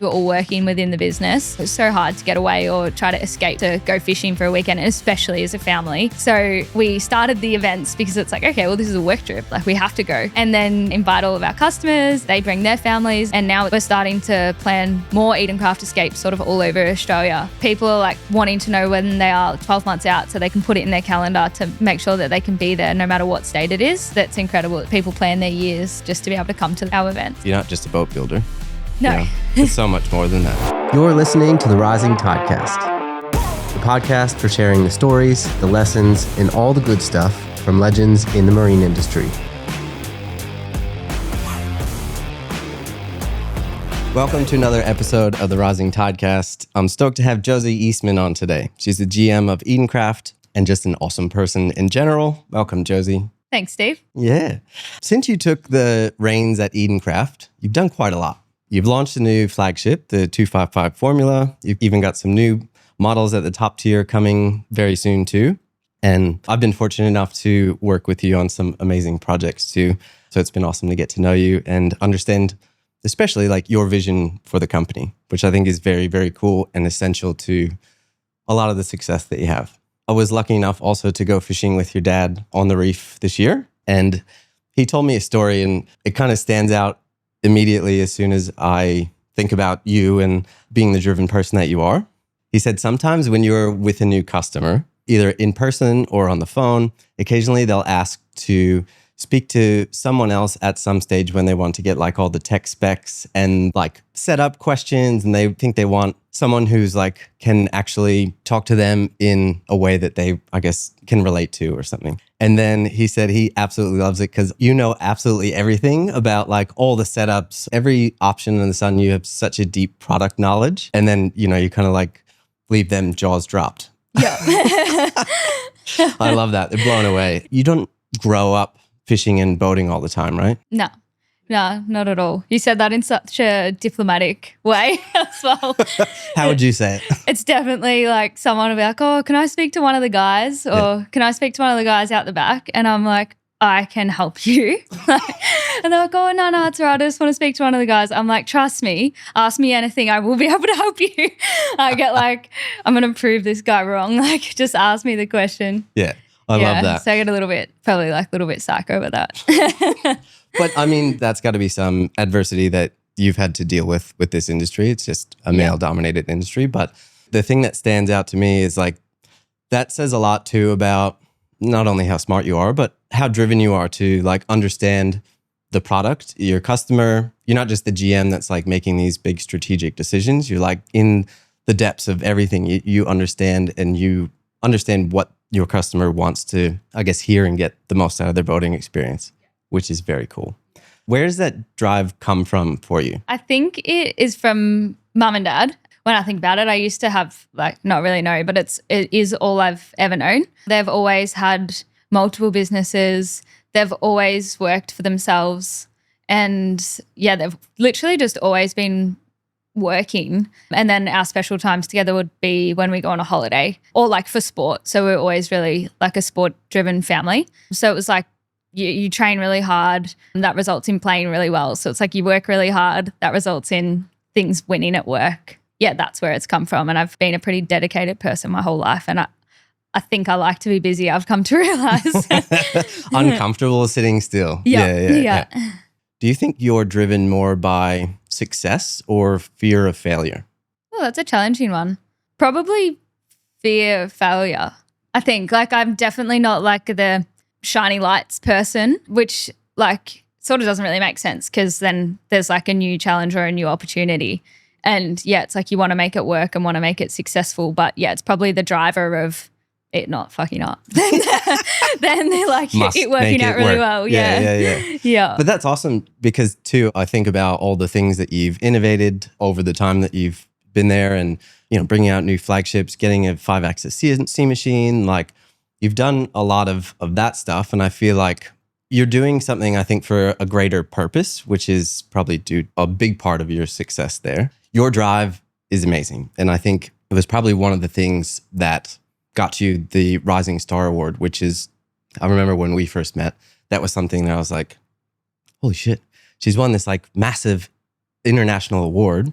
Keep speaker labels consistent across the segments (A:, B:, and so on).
A: We're all working within the business. It's so hard to get away or try to escape to go fishing for a weekend, especially as a family. So we started the events because it's like, okay, well, this is a work trip. Like we have to go. And then invite all of our customers. They bring their families. And now we're starting to plan more Edencraft escapes sort of all over Australia. People are like wanting to know when they are 12 months out so they can put it in their calendar to make sure that they can be there no matter what state it is. That's incredible. People plan their years just to be able to come to our event.
B: You're not just a boat builder.
A: No.
B: You know, it's so much more than that.
C: You're listening to the Rising Toddcast, the podcast for sharing the stories, the lessons, and all the good stuff from legends in the marine industry.
B: Welcome to another episode of the Rising Toddcast. I'm stoked to have Josie Eastman on today. She's the GM of Edencraft and just an awesome person in general. Welcome, Josie.
A: Thanks, Steve.
B: Yeah. Since you took the reins at Edencraft, you've done quite a lot. You've launched a new flagship, the 255 formula. You've even got some new models at the top tier coming very soon too. And I've been fortunate enough to work with you on some amazing projects too. So it's been awesome to get to know you and understand, especially like your vision for the company, which I think is very, very cool and essential to a lot of the success that you have. I was lucky enough also to go fishing with your dad on the reef this year. And he told me a story and it kind of stands out immediately as soon as I think about you and being the driven person that you are. He said sometimes when you're with a new customer, either in person or on the phone, occasionally they'll ask to speak to someone else at some stage when they want to get like all the tech specs and like set up questions, and they think they want someone who's like can actually talk to them in a way that they, I guess, can relate to or something. And then he said he absolutely loves it because you know absolutely everything about like all the setups, every option in the sun. You have such a deep product knowledge, and then you know you kind of like leave them jaws dropped.
A: Yeah.
B: I love that. They're blown away. You don't grow up fishing and boating all the time, right?
A: No, not at all. You said that in such a diplomatic way as well.
B: How would you say it?
A: It's definitely like someone will be like, oh, can I speak to one of the guys? Or can I speak to one of the guys out the back? And I'm like, I can help you. And they're like, oh, no, it's all right. I just want to speak to one of the guys. I'm like, trust me, ask me anything. I will be able to help you. I get like, I'm going to prove this guy wrong. Like, just ask me the question.
B: Yeah. I love that.
A: So I get probably like a little bit psycho with that.
B: But I mean, that's got to be some adversity that you've had to deal with this industry. It's just a male-dominated industry. But the thing that stands out to me is like, that says a lot too about not only how smart you are, but how driven you are to like understand the product, your customer. You're not just the GM that's like making these big strategic decisions. You're like in the depths of everything. You understand, and you understand what your customer wants to, I guess, hear and get the most out of their boating experience, which is very cool. Where does that drive come from for you?
A: I think it is from mum and dad. When I think about it, I used to have like, not really know, but it is all I've ever known. They've always had multiple businesses. They've always worked for themselves. And yeah, they've literally just always been working. And then our special times together would be when we go on a holiday or like for sport. So we're always really like a sport driven family. So it was like you train really hard and that results in playing really well. So it's like you work really hard, that results in things winning at work. Yeah, that's where it's come from. And I've been a pretty dedicated person my whole life. And I think I like to be busy. I've come to realize.
B: Uncomfortable sitting still. Yeah. Do you think you're driven more by success or fear of failure?
A: Oh, that's a challenging one. Probably fear of failure. I think like I'm definitely not like the shiny lights person, which like sort of doesn't really make sense because then there's like a new challenge or a new opportunity. And yeah, it's like you want to make it work and want to make it successful. But yeah, it's probably the driver of it not fucking up. Then they're like it working out really well. Yeah.
B: But that's awesome because too, I think about all the things that you've innovated over the time that you've been there, and you know, bringing out new flagships, getting a 5-axis sea machine. Like you've done a lot of that stuff, and I feel like you're doing something, I think, for a greater purpose, which is probably a big part of your success there. Your drive is amazing, and I think it was probably one of the things that got you the Rising Star Award, which is, I remember when we first met, that was something that I was like, holy shit, she's won this like massive international award.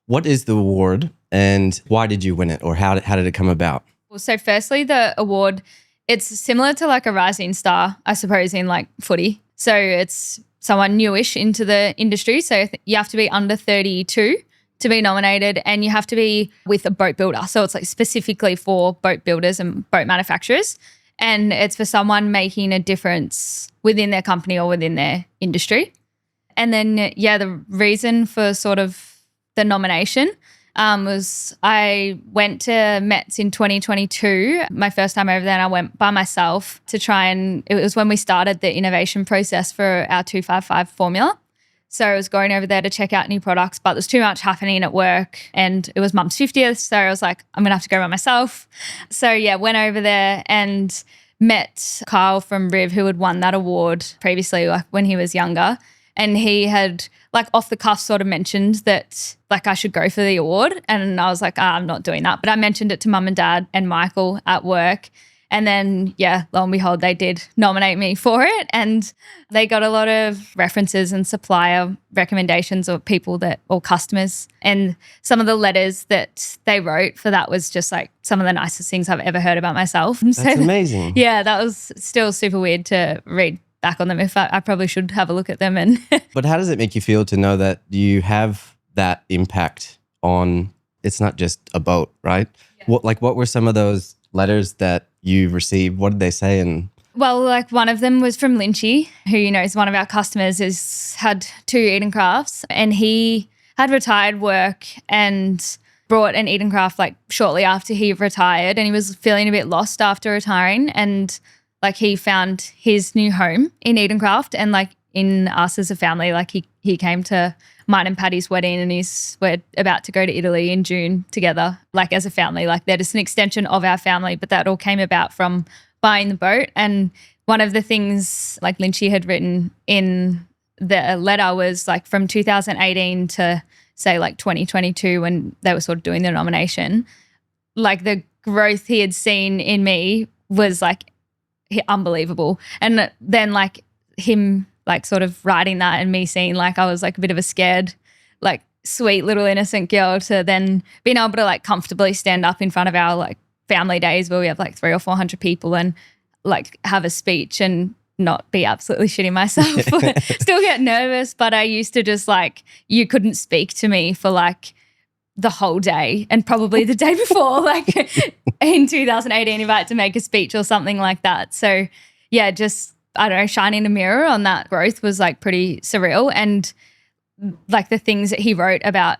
B: What is the award and why did you win it, or how did it come about?
A: Well, so firstly, the award, it's similar to like a rising star, I suppose, in like footy. So it's someone newish into the industry. So you have to be under 32 to be nominated, and you have to be with a boat builder. So it's like specifically for boat builders and boat manufacturers. And it's for someone making a difference within their company or within their industry. And then, yeah, the reason for sort of the nomination was I went to Mets in 2022, my first time over there, and I went by myself to try and, it was when we started the innovation process for our 255 formula. So I was going over there to check out new products, but there's too much happening at work and it was Mum's 50th. So I was like, I'm going to have to go by myself. So yeah, went over there and met Kyle from Riv, who had won that award previously, like when he was younger. And he had like off the cuff sort of mentioned that like I should go for the award. And I was like, I'm not doing that. But I mentioned it to Mum and Dad and Michael at work. And then, yeah, lo and behold, they did nominate me for it. And they got a lot of references and supplier recommendations of people that, or customers. And some of the letters that they wrote for that was just like some of the nicest things I've ever heard about myself.
B: That's amazing.
A: Yeah, that was still super weird to read back on them. If I probably should have a look at them. And
B: But how does it make you feel to know that you have that impact on, it's not just a boat, right? Yeah. What were some of those letters that you received? What did they say? And
A: well, like one of them was from Lynchy, who, you know, is one of our customers, had 2 Edencrafts, and he had retired work and brought an Edencraft like shortly after he retired, and he was feeling a bit lost after retiring, and like he found his new home in Edencraft, and like in us as a family, like he came to mine and Paddy's wedding, and we're about to go to Italy in June together, like as a family. Like they're just an extension of our family, but that all came about from buying the boat. And one of the things like Lynchy had written in the letter was like from 2018 to say like 2022 when they were sort of doing the nomination, like the growth he had seen in me was like unbelievable. And then like him like sort of writing that and me seeing like I was like a bit of a scared, like sweet little innocent girl to then being able to like comfortably stand up in front of our like family days where we have like 300 or 400 people and like have a speech and not be absolutely shitting myself. Still get nervous, but I used to just like, you couldn't speak to me for like the whole day and probably the day before, like in 2018, if I had to make a speech or something like that. So yeah, just, I don't know, shining a mirror on that growth was like pretty surreal. And like the things that he wrote about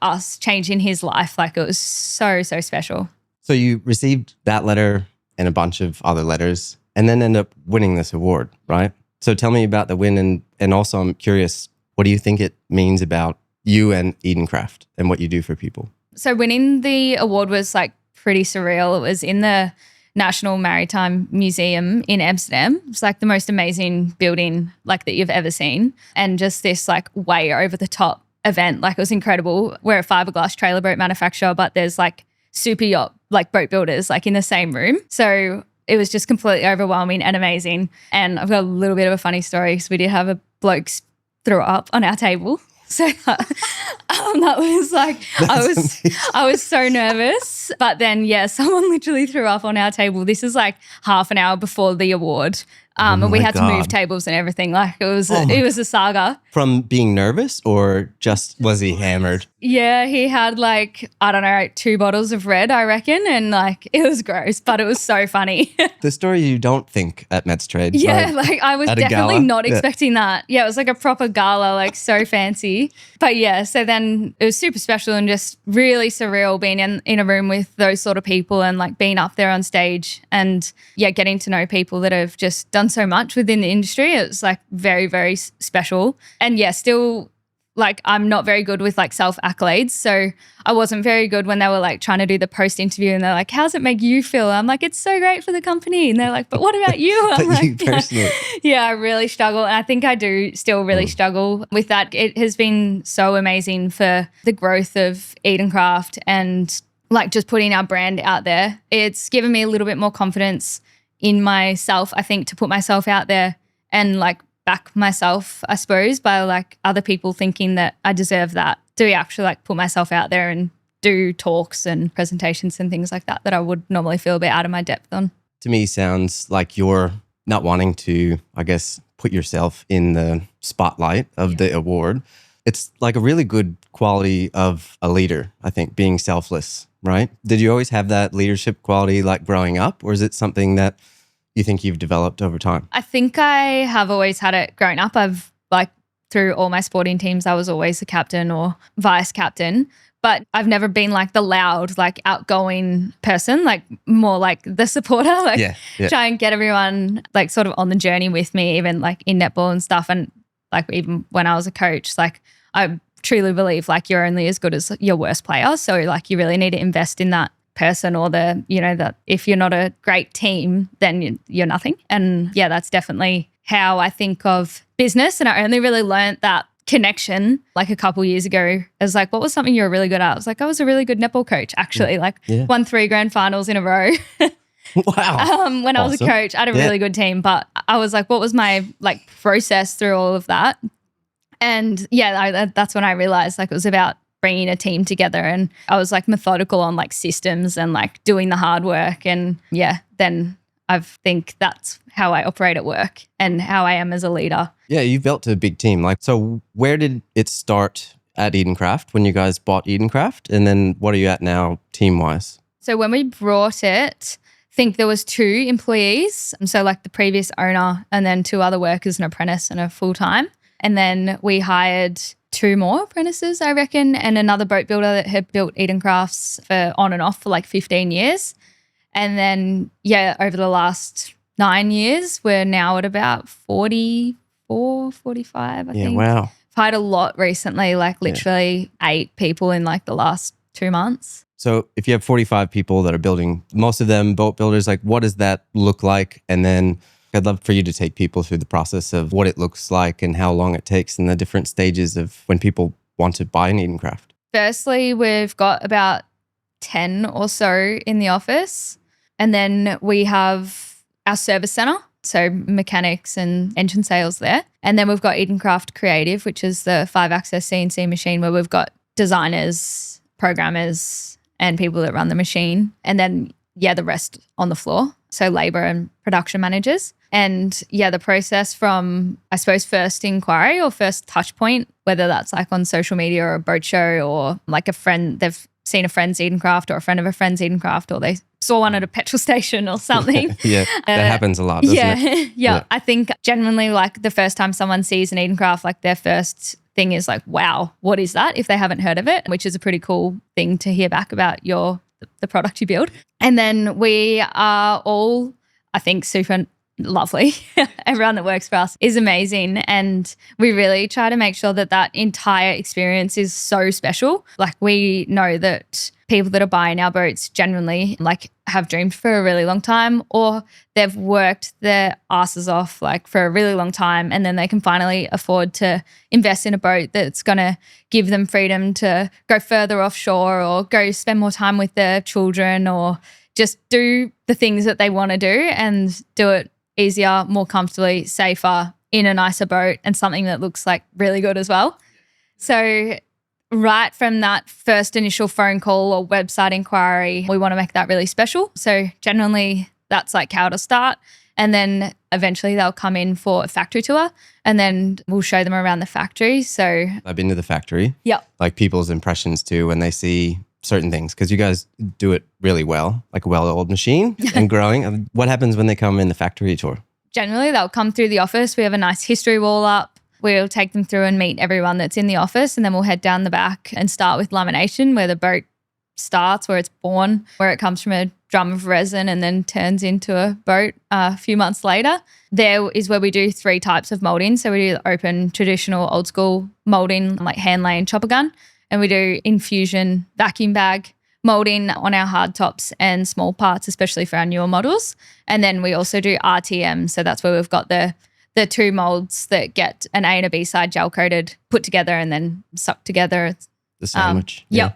A: us changing his life, like it was so, so special.
B: So you received that letter and a bunch of other letters and then end up winning this award, right? So tell me about the win, and also I'm curious, what do you think it means about you and Edencraft and what you do for people?
A: So winning the award was like pretty surreal. It was in the National Maritime Museum in Amsterdam. It's like the most amazing building like that you've ever seen, and just this like way over the top event. Like it was incredible. We're a fiberglass trailer boat manufacturer, but there's like super yacht like boat builders like in the same room. So it was just completely overwhelming and amazing. And I've got a little bit of a funny story because we did have a bloke throw up on our table. So that was like, I was so nervous. But then, yeah, someone literally threw up on our table. This is like half an hour before the award. And we had to move tables and everything. Like it was a saga.
B: From being nervous, or just was he hammered?
A: Yeah, he had like, I don't know, like 2 bottles of red, I reckon. And like, it was gross, but it was so funny.
B: The story you don't think at Mets Trade.
A: Yeah, like I was definitely not expecting that. Yeah, it was like a proper gala, like so fancy. But yeah, so then it was super special and just really surreal being in a room with those sort of people and like being up there on stage and yeah, getting to know people that have just done so much within the industry. It was like very, very special. And yeah, still like I'm not very good with like self accolades. So I wasn't very good when they were like trying to do the post interview and they're like, how's it make you feel? I'm like, it's so great for the company. And they're like, but what about you? I'm like,
B: you personally.
A: Yeah, I really struggle. And I think I do still really struggle with that. It has been so amazing for the growth of Edencraft and like just putting our brand out there. It's given me a little bit more confidence in myself, I think, to put myself out there and like back myself, I suppose, by like other people thinking that I deserve that do actually like put myself out there and do talks and presentations and things like that I would normally feel a bit out of my depth on.
B: To me, sounds like you're not wanting to, I guess, put yourself in the spotlight of the award. It's like a really good quality of a leader, I think, being selfless, right? Did you always have that leadership quality like growing up, or is it something that you think you've developed over time?
A: I think I have always had it growing up. I've like through all my sporting teams, I was always the captain or vice captain. But I've never been like the loud, like outgoing person, like more like the supporter, like try and get everyone like sort of on the journey with me, even like in netball and stuff. And like even when I was a coach, like I truly believe like you're only as good as your worst player. So like you really need to invest in that person or that if you're not a great team, then you're nothing. And yeah, that's definitely how I think of business. And I only really learned that connection like a couple years ago. I was like, what was something you were really good at? I was like, I was a really good netball coach actually, won 3 grand finals in a row.
B: Wow.
A: When I was a coach, I had a really good team, but I was like, what was my like process through all of that? And that's when I realized like it was about bringing a team together, and I was like methodical on like systems and like doing the hard work. And then I think that's how I operate at work and how I am as a leader.
B: Yeah, you've built a big team. Like, so where did it start at Edencraft when you guys bought Edencraft? And then what are you at now team-wise?
A: So when we brought it, I think there was 2 employees. So like the previous owner and then 2 other workers, an apprentice and a full-time. And then we hired 2 more apprentices, I reckon, and another boat builder that had built Edencrafts for on and off for like 15 years. And then, over the last 9 years, we're now at about 44, 45, I think.
B: Yeah, wow.
A: I've hired a lot recently, like literally 8 people in like the last 2 months.
B: So if you have 45 people that are building, most of them boat builders, like what does that look like? And then I'd love for you to take people through the process of what it looks like and how long it takes and the different stages of when people want to buy an Edencraft.
A: Firstly, we've got about 10 or so in the office. And then we have our service center, so mechanics and engine sales there. And then we've got Edencraft Creative, which is the 5-axis CNC machine where we've got designers, programmers, and people that run the machine. And then, the rest on the floor, so labor and production managers. And the process from, I suppose, first inquiry or first touch point, whether that's like on social media or a boat show or like a friend, they've seen a friend's Edencraft or a friend of a friend's Edencraft, or they saw one at a petrol station or something.
B: That happens a lot, doesn't it?
A: Yeah. I think genuinely like the first time someone sees an Edencraft, like their first thing is like, wow, what is that? If they haven't heard of it, which is a pretty cool thing to hear back about the product you build. And then we are all, I think, super lovely. Everyone that works for us is amazing. And we really try to make sure that that entire experience is so special. Like we know that people that are buying our boats genuinely like have dreamed for a really long time, or they've worked their asses off like for a really long time, and then they can finally afford to invest in a boat that's going to give them freedom to go further offshore or go spend more time with their children or just do the things that they want to do and do it easier, more comfortably, safer, in a nicer boat, and something that looks like really good as well. So right from that first initial phone call or website inquiry, we want to make that really special. So generally that's like how to start. And then eventually they'll come in for a factory tour and then we'll show them around the factory. So
B: I've been to the factory.
A: Yeah.
B: Like people's impressions too when they see certain things, because you guys do it really well, like a well-oiled machine and growing. What happens when they come in the factory tour?
A: Generally they'll come through the office. We have a nice history wall up. We'll take them through and meet everyone that's in the office, and then we'll head down the back and start with lamination, where the boat starts, where it's born, where it comes from a drum of resin and then turns into a boat a few months later. There is where we do 3 types of molding. So we do the open, traditional, old school molding, like hand lay and chopper gun. And we do infusion vacuum bag molding on our hard tops and small parts, especially for our newer models. And then we also do RTM. So that's where we've got the 2 molds that get an A and a B side gel coated, put together and then sucked together.
B: The sandwich.
A: Yeah.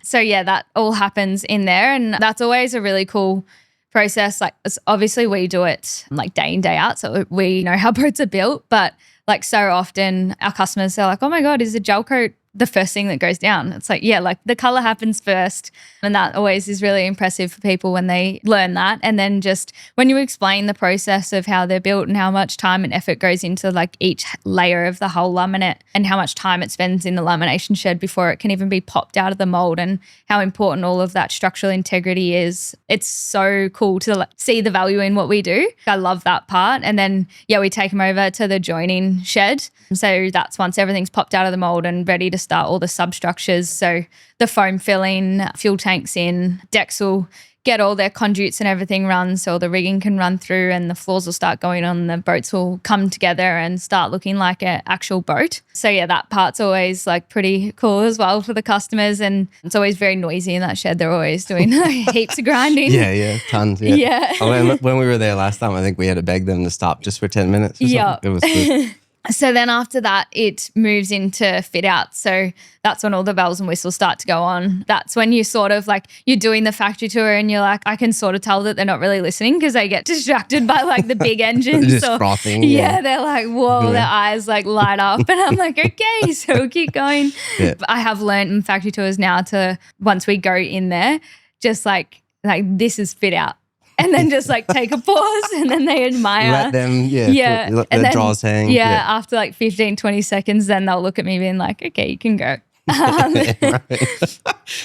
A: So that all happens in there, and that's always a really cool process. Like obviously we do it like day in, day out, so we know how boats are built, but like so often our customers are like, oh my God, is the gel coat the first thing that goes down. It's like, yeah, like the color happens first. And that always is really impressive for people when they learn that. And then just when you explain the process of how they're built and how much time and effort goes into like each layer of the whole laminate and how much time it spends in the lamination shed before it can even be popped out of the mold and how important all of that structural integrity is. It's so cool to see the value in what we do. I love that part. And then, yeah, we take them over to the joining shed. So that's once everything's popped out of the mold and ready to start all the substructures. So the foam filling, fuel tanks in, decks will get all their conduits and everything run so the rigging can run through and the floors will start going on. The boats will come together and start looking like an actual boat. So yeah, that part's always like pretty cool as well for the customers, and it's always very noisy in that shed. They're always doing heaps of grinding.
B: Yeah, tons. Yeah. When we were there last time, I think we had to beg them to stop just for 10 minutes or something. It was good.
A: So then after that, it moves into fit out. So that's when all the bells and whistles start to go on. That's when you sort of like, you're doing the factory tour and you're like, I can sort of tell that they're not really listening because they get distracted by like the big engines.
B: Just frothing.
A: Yeah, they're like, whoa, their eyes like light up. And I'm like, okay, so we'll keep going. Yeah. I have learned in factory tours now to, once we go in there, just like this is fit out. And then just like take a pause and then they admire.
B: Let them, let the draws hang.
A: Yeah, after like 15, 20 seconds, then they'll look at me being like, okay, you can go.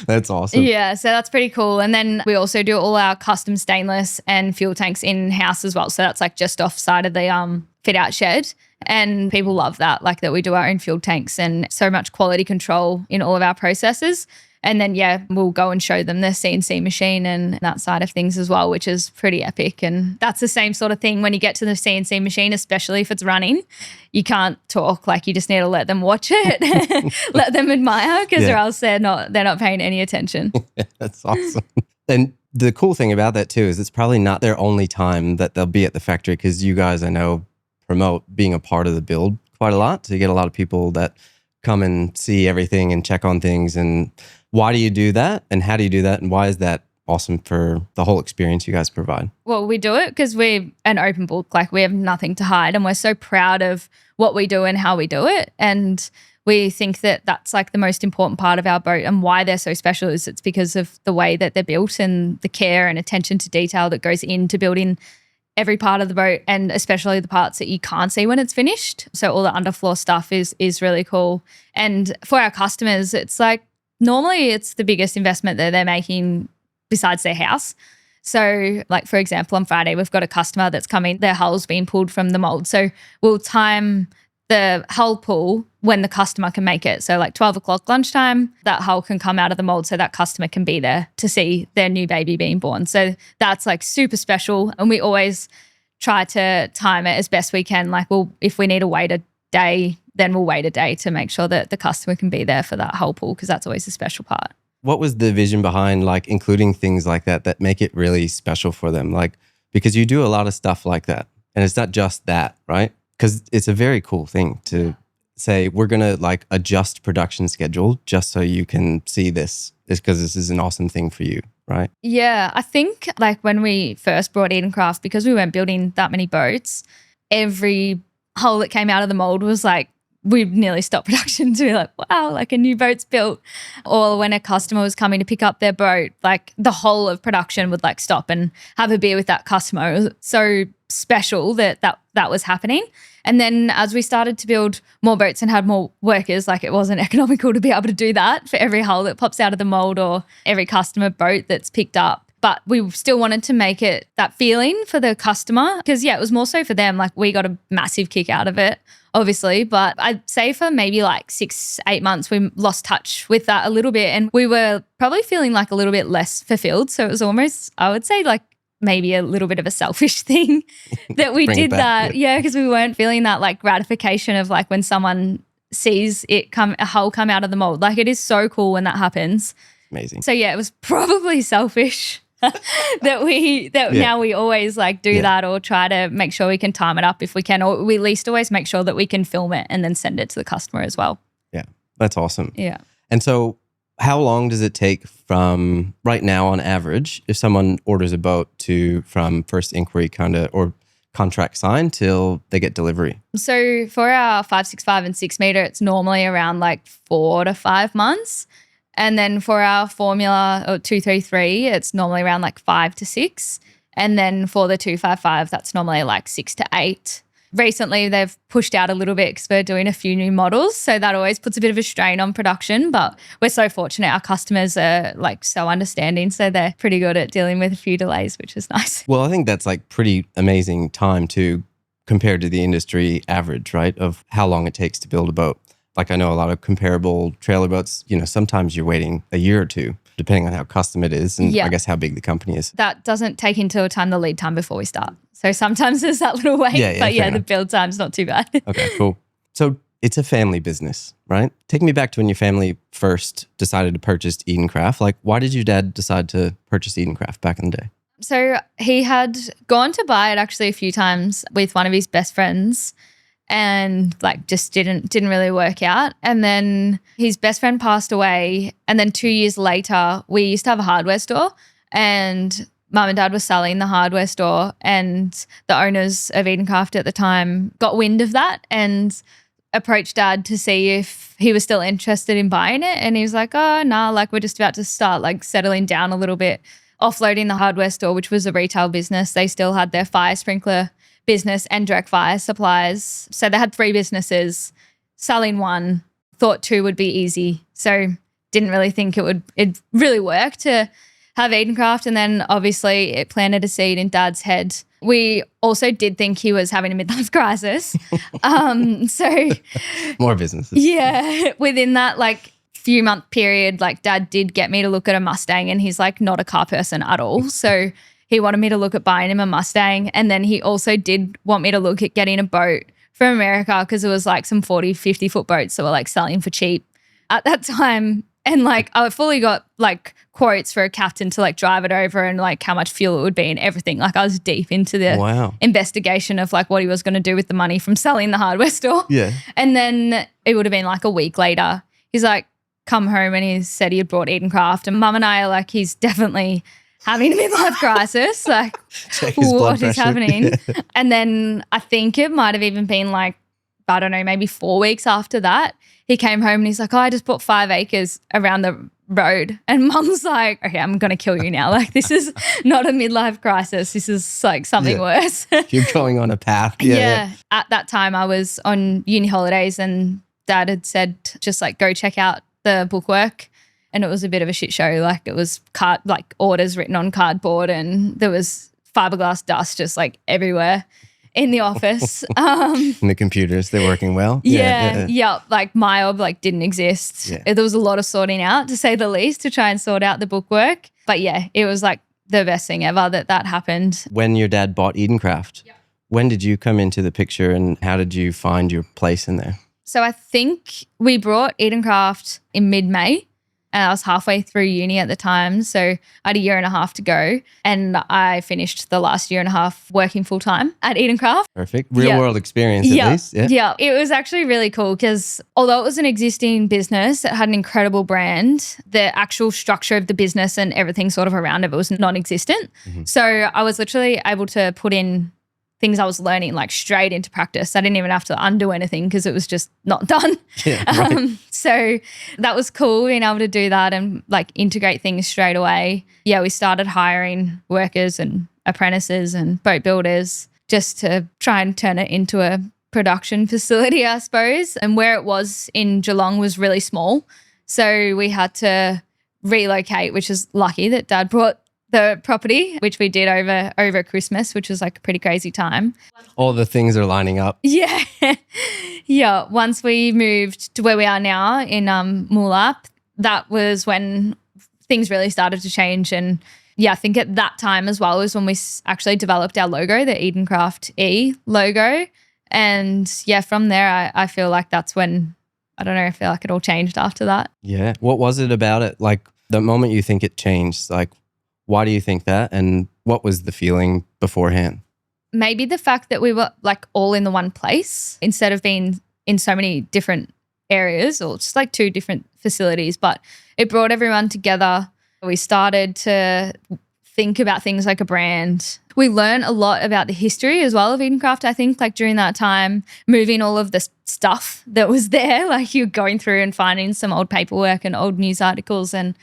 B: That's awesome.
A: Yeah, so that's pretty cool. And then we also do all our custom stainless and fuel tanks in-house as well. So that's like just offside of the fit out shed. And people love that, like that we do our own fuel tanks and so much quality control in all of our processes. And then, yeah, we'll go and show them the CNC machine and that side of things as well, which is pretty epic. And that's the same sort of thing when you get to the CNC machine, especially if it's running. You can't talk, like you just need to let them watch it, let them admire, because or else they're not paying any attention.
B: That's awesome. And the cool thing about that too is it's probably not their only time that they'll be at the factory, because you guys, I know, promote being a part of the build quite a lot. So you get a lot of people that come and see everything and check on things. And why do you do that? And how do you do that? And why is that awesome for the whole experience you guys provide?
A: Well, we do it because we're an open book. Like we have nothing to hide and we're so proud of what we do and how we do it. And we think that that's like the most important part of our boat, and why they're so special is it's because of the way that they're built and the care and attention to detail that goes into building every part of the boat, and especially the parts that you can't see when it's finished. So all the underfloor stuff is really cool. And for our customers, it's like normally it's the biggest investment that they're making besides their house. So like, for example, on Friday, we've got a customer that's coming, their hull's been pulled from the mold. So we'll time the hull pull when the customer can make it. So like 12 o'clock lunchtime, that hull can come out of the mold so that customer can be there to see their new baby being born. So that's like super special. And we always try to time it as best we can. Like, if we need to wait a day, then we'll wait a day to make sure that the customer can be there for that hull pull, because that's always a special part.
B: What was the vision behind like including things like that make it really special for them? Like, because you do a lot of stuff like that, and it's not just that, right? Because it's a very cool thing to say, we're going to like adjust production schedule just so you can see this, is because this is an awesome thing for you, right?
A: Yeah, I think like when we first brought Edencraft, because we weren't building that many boats, every hull that came out of the mold was like, we nearly stopped production to be like, wow, like a new boat's built. Or when a customer was coming to pick up their boat, like the whole of production would like stop and have a beer with that customer. It was so special that was happening. And then as we started to build more boats and had more workers, like it wasn't economical to be able to do that for every hull that pops out of the mold or every customer boat that's picked up. But we still wanted to make it that feeling for the customer, because, yeah, it was more so for them. Like we got a massive kick out of it, obviously. But I'd say for maybe like 6-8 months, we lost touch with that a little bit. And we were probably feeling like a little bit less fulfilled. So it was almost, I would say, like maybe a little bit of a selfish thing that we did that. Yeah, because we weren't feeling that like gratification of like when someone sees a hull come out of the mold. Like it is so cool when that happens.
B: Amazing.
A: So yeah, it was probably selfish. Now we always like do that, or try to make sure we can time it up if we can, or we at least always make sure that we can film it and then send it to the customer as well.
B: Yeah, that's awesome.
A: Yeah.
B: And so how long does it take from right now on average, if someone orders a boat, from first inquiry or contract signed till they get delivery?
A: So for our 565 and 6 meter, it's normally around like 4 to 5 months. And then for our formula or 233, it's normally around like 5 to 6. And then for the 255, that's normally like 6 to 8. Recently, they've pushed out a little bit because we're doing a few new models. So that always puts a bit of a strain on production. But we're so fortunate. Our customers are like so understanding. So they're pretty good at dealing with a few delays, which is nice.
B: Well, I think that's like pretty amazing time too, compared to the industry average, right? Of how long it takes to build a boat. Like I know a lot of comparable trailer boats, sometimes you're waiting a year or two, depending on how custom it is and I guess how big the company is.
A: That doesn't take into account the lead time before we start. So sometimes there's that little wait, but the build time's not too bad.
B: Okay, cool. So it's a family business, right? Take me back to when your family first decided to purchase Edencraft. Like, why did your dad decide to purchase Edencraft back in the day?
A: So he had gone to buy it actually a few times with one of his best friends and like just didn't really work out. And then his best friend passed away. And then 2 years later, we used to have a hardware store and Mum and Dad were selling the hardware store, and the owners of Edencraft at the time got wind of that and approached Dad to see if he was still interested in buying it. And he was like, oh, nah, like we're just about to start like settling down a little bit, offloading the hardware store, which was a retail business. They still had their fire sprinkler business and direct fire supplies. So they had 3 businesses, selling one, thought 2 would be easy. So didn't really think it'd really work to have Edencraft, and then obviously it planted a seed in Dad's head. We also did think he was having a midlife crisis. So
B: more businesses.
A: Yeah, within that like few month period, like Dad did get me to look at a Mustang, and he's like not a car person at all. So he wanted me to look at buying him a Mustang, and then he also did want me to look at getting a boat from America because it was like some 40, 50 foot boats that were like selling for cheap at that time. And like I fully got like quotes for a captain to like drive it over and like how much fuel it would be and everything. Like I was deep into the investigation of like what he was going to do with the money from selling the hardware store.
B: Yeah.
A: And then it would have been like a week later. He's like come home and he said he had brought Edencraft, and Mum and I are like, he's definitely having a midlife crisis. Like what is happening? Yeah. And then I think it might have even been like, I don't know, maybe 4 weeks after that, he came home and he's like, oh, I just bought 5 acres around the road. And Mum's like, okay, I'm going to kill you now. Like this is not a midlife crisis. This is like something worse.
B: You're going on a path. Yeah.
A: At that time I was on uni holidays and Dad had said just like go check out the bookwork. And it was a bit of a shit show. Like it was like orders written on cardboard, and there was fiberglass dust just like everywhere in the office.
B: And the computers, they're working well.
A: Yeah. Like MyOb like didn't exist. Yeah. There was a lot of sorting out, to say the least, to try and sort out the bookwork. But yeah, it was like the best thing ever that happened.
B: When your dad bought Edencraft, when did you come into the picture and how did you find your place in there?
A: So I think we brought Edencraft in mid-May. And I was halfway through uni at the time. So I had a year and a half to go. And I finished the last year and a half working full time at Edencraft.
B: Perfect. Real world experience at least.
A: Yeah. It was actually really cool because although it was an existing business, it had an incredible brand. The actual structure of the business and everything sort of around it was non-existent. Mm-hmm. So I was literally able to put in things I was learning like straight into practice. I didn't even have to undo anything because it was just not done.
B: Yeah, right.
A: So that was cool being able to do that and like integrate things straight away. Yeah, we started hiring workers and apprentices and boat builders just to try and turn it into a production facility, I suppose. And where it was in Geelong was really small. So we had to relocate, which is lucky that Dad brought the property, which we did over Christmas, which was like a pretty crazy time.
B: All the things are lining up.
A: Yeah. Yeah. Once we moved to where we are now in Moolap, that was when things really started to change. And yeah, I think at that time as well was when we actually developed our logo, the Edencraft E logo. And yeah, from there, I feel like that's when, I don't know, I feel like it all changed after that.
B: Yeah. What was it about it? Like the moment you think it changed, like, why do you think that? And what was the feeling beforehand?
A: Maybe the fact that we were like all in the one place instead of being in so many different areas or just like 2 different facilities, but it brought everyone together. We started to think about things like a brand. We learn a lot about the history as well of Edencraft, I think, like during that time, moving all of the stuff that was there, like you're going through and finding some old paperwork and old news articles and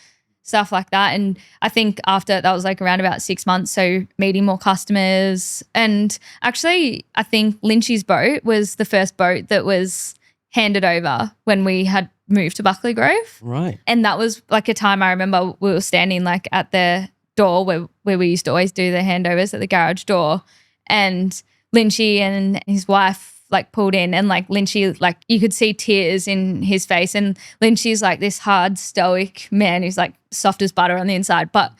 A: stuff like that. And I think after that was like around about 6 months, so meeting more customers. And actually, I think Lynchy's boat was the first boat that was handed over when we had moved to Buckley Grove.
B: Right.
A: And that was like a time I remember we were standing like at the door where we used to always do the handovers at the garage door. And Lynchy and his wife like pulled in, and like Lynchy, like you could see tears in his face. And Lynchy's like this hard, stoic man who's like soft as butter on the inside. But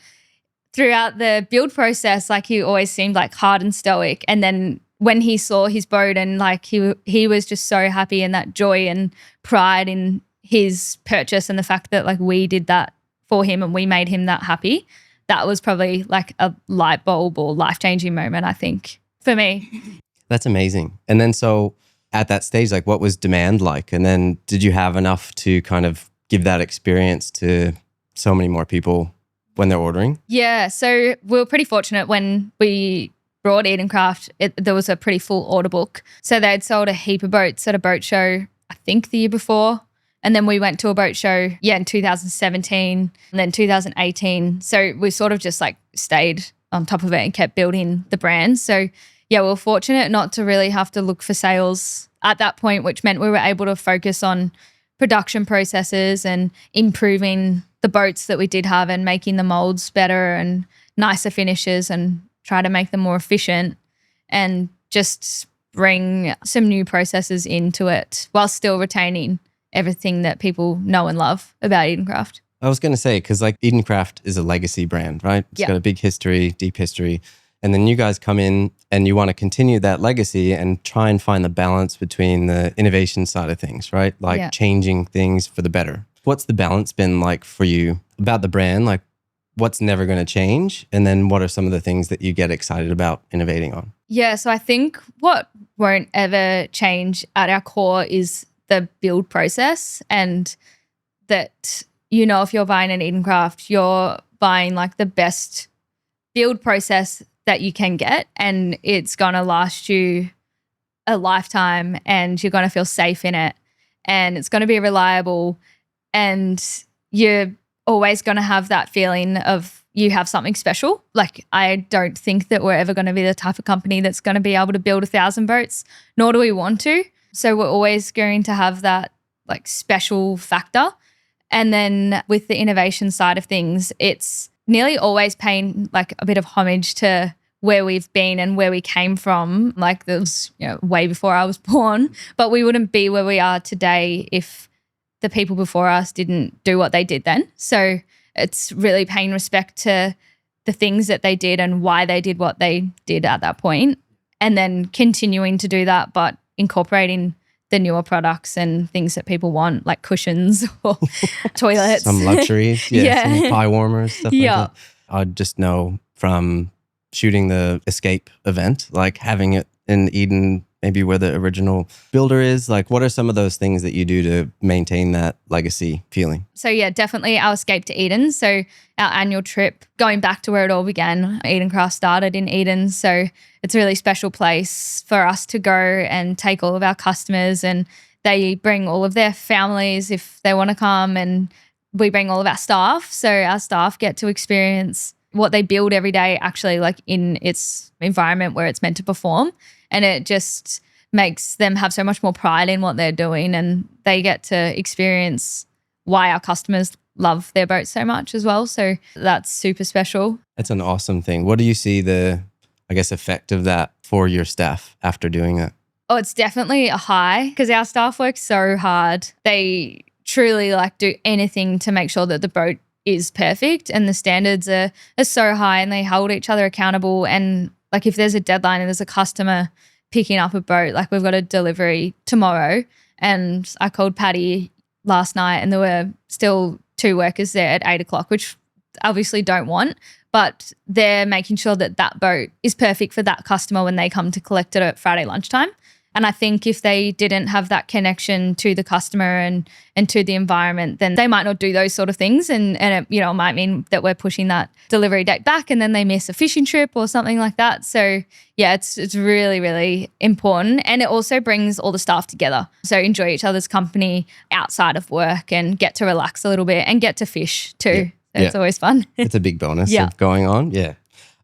A: throughout the build process, like he always seemed like hard and stoic. And then when he saw his boat and like he was just so happy, and that joy and pride in his purchase and the fact that like we did that for him and we made him that happy, that was probably like a light bulb or life-changing moment, I think, for me.
B: That's amazing. And then so at that stage, like what was demand like? And then did you have enough to kind of give that experience to so many more people when they're ordering?
A: Yeah, so we were pretty fortunate when we brought Edencraft, there was a pretty full order book. So they'd sold a heap of boats at a boat show, I think the year before. And then we went to a boat show, in 2017 and then 2018. So we sort of just like stayed on top of it and kept building the brand. So yeah, we were fortunate not to really have to look for sales at that point, which meant we were able to focus on production processes and improving the boats that we did have and making the molds better and nicer finishes and try to make them more efficient and just bring some new processes into it while still retaining everything that people know and love about Edencraft.
B: I was going to say, because like Edencraft is a legacy brand, right? It's got a big history, deep history. And then you guys come in and you want to continue that legacy and try and find the balance between the innovation side of things, right? Like changing things for the better. What's the balance been like for you about the brand? Like what's never going to change? And then what are some of the things that you get excited about innovating on? Yeah,
A: so I think what won't ever change at our core is the build process, and that, you know, if you're buying an Edencraft, you're buying like the best build process that you can get, and it's going to last you a lifetime, and you're going to feel safe in it, and it's going to be reliable, and you're always going to have that feeling of you have something special. Like I don't think that we're ever going to be the type of company that's going to be able to build 1,000 boats, nor do we want to. So we're always going to have that like special factor. And then with the innovation side of things, it's nearly always paying like a bit of homage to where we've been and where we came from. Like that was, you know, way before I was born, but we wouldn't be where we are today if the people before us didn't do what they did then. So it's really paying respect to the things that they did and why they did what they did at that point, and then continuing to do that, but incorporating the newer products and things that people want, like cushions or toilets.
B: Some luxuries, some pie warmers, stuff like that. I just know from shooting the Escape event, like having it in Eden, maybe where the original builder is, like what are some of those things that you do to maintain that legacy feeling? So yeah, definitely our Escape to Eden. So our annual trip, going back to where it all began, Edencraft started in Eden. So it's a really special place for us to go and take all of our customers, and they bring all of their families if they want to come, and we bring all of our staff. So our staff get to experience what they build every day actually like in its environment where it's meant to perform. And it just makes them have so much more pride in what they're doing, and they get to experience why our customers love their boats so much as well. So that's super special. That's an awesome thing. What do you see the, I guess, effect of that for your staff after doing it? Oh, it's definitely a high because our staff work so hard. They truly like do anything to make sure that the boat is perfect, and the standards are so high, and they hold each other accountable. And like if there's a deadline and there's a customer picking up a boat, like we've got a delivery tomorrow, and I called Patty last night and there were still 2 workers there at 8 o'clock, which obviously don't want, but they're making sure that that boat is perfect for that customer when they come to collect it at Friday lunchtime.
A: And I think if they didn't have that connection to the customer and to the environment, then they might not do those sort of things. And it, you know, might mean that we're pushing that delivery date back and then they miss a fishing trip or something like that. So yeah, it's really, really important. And it also brings all the staff together. So enjoy each other's company outside of work and get to relax a little bit and get to fish too. It's always fun.
B: It's a big bonus of going on. Yeah.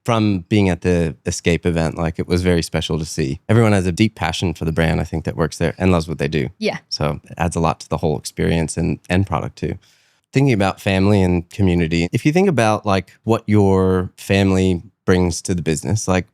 B: From being at the Escape event, like it was very special to see. Everyone has a deep passion for the brand, I think, that works there and loves what they do.
A: Yeah.
B: So it adds a lot to the whole experience and end product too. Thinking about family and community, if you think about like what your family brings to the business, like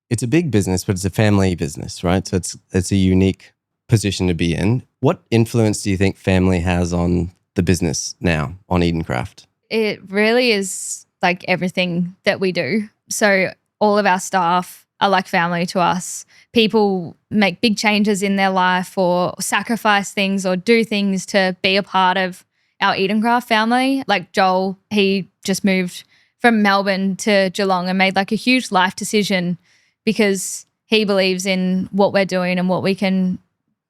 B: it's a big business, but it's a family business, right? So it's a unique position to be in. What influence do you think family has on the business now, on Edencraft?
A: It really is like everything that we do. So all of our staff are like family to us. People make big changes in their life or sacrifice things or do things to be a part of our Edencraft family. Like Joel, he just moved from Melbourne to Geelong and made like a huge life decision because he believes in what we're doing and what we can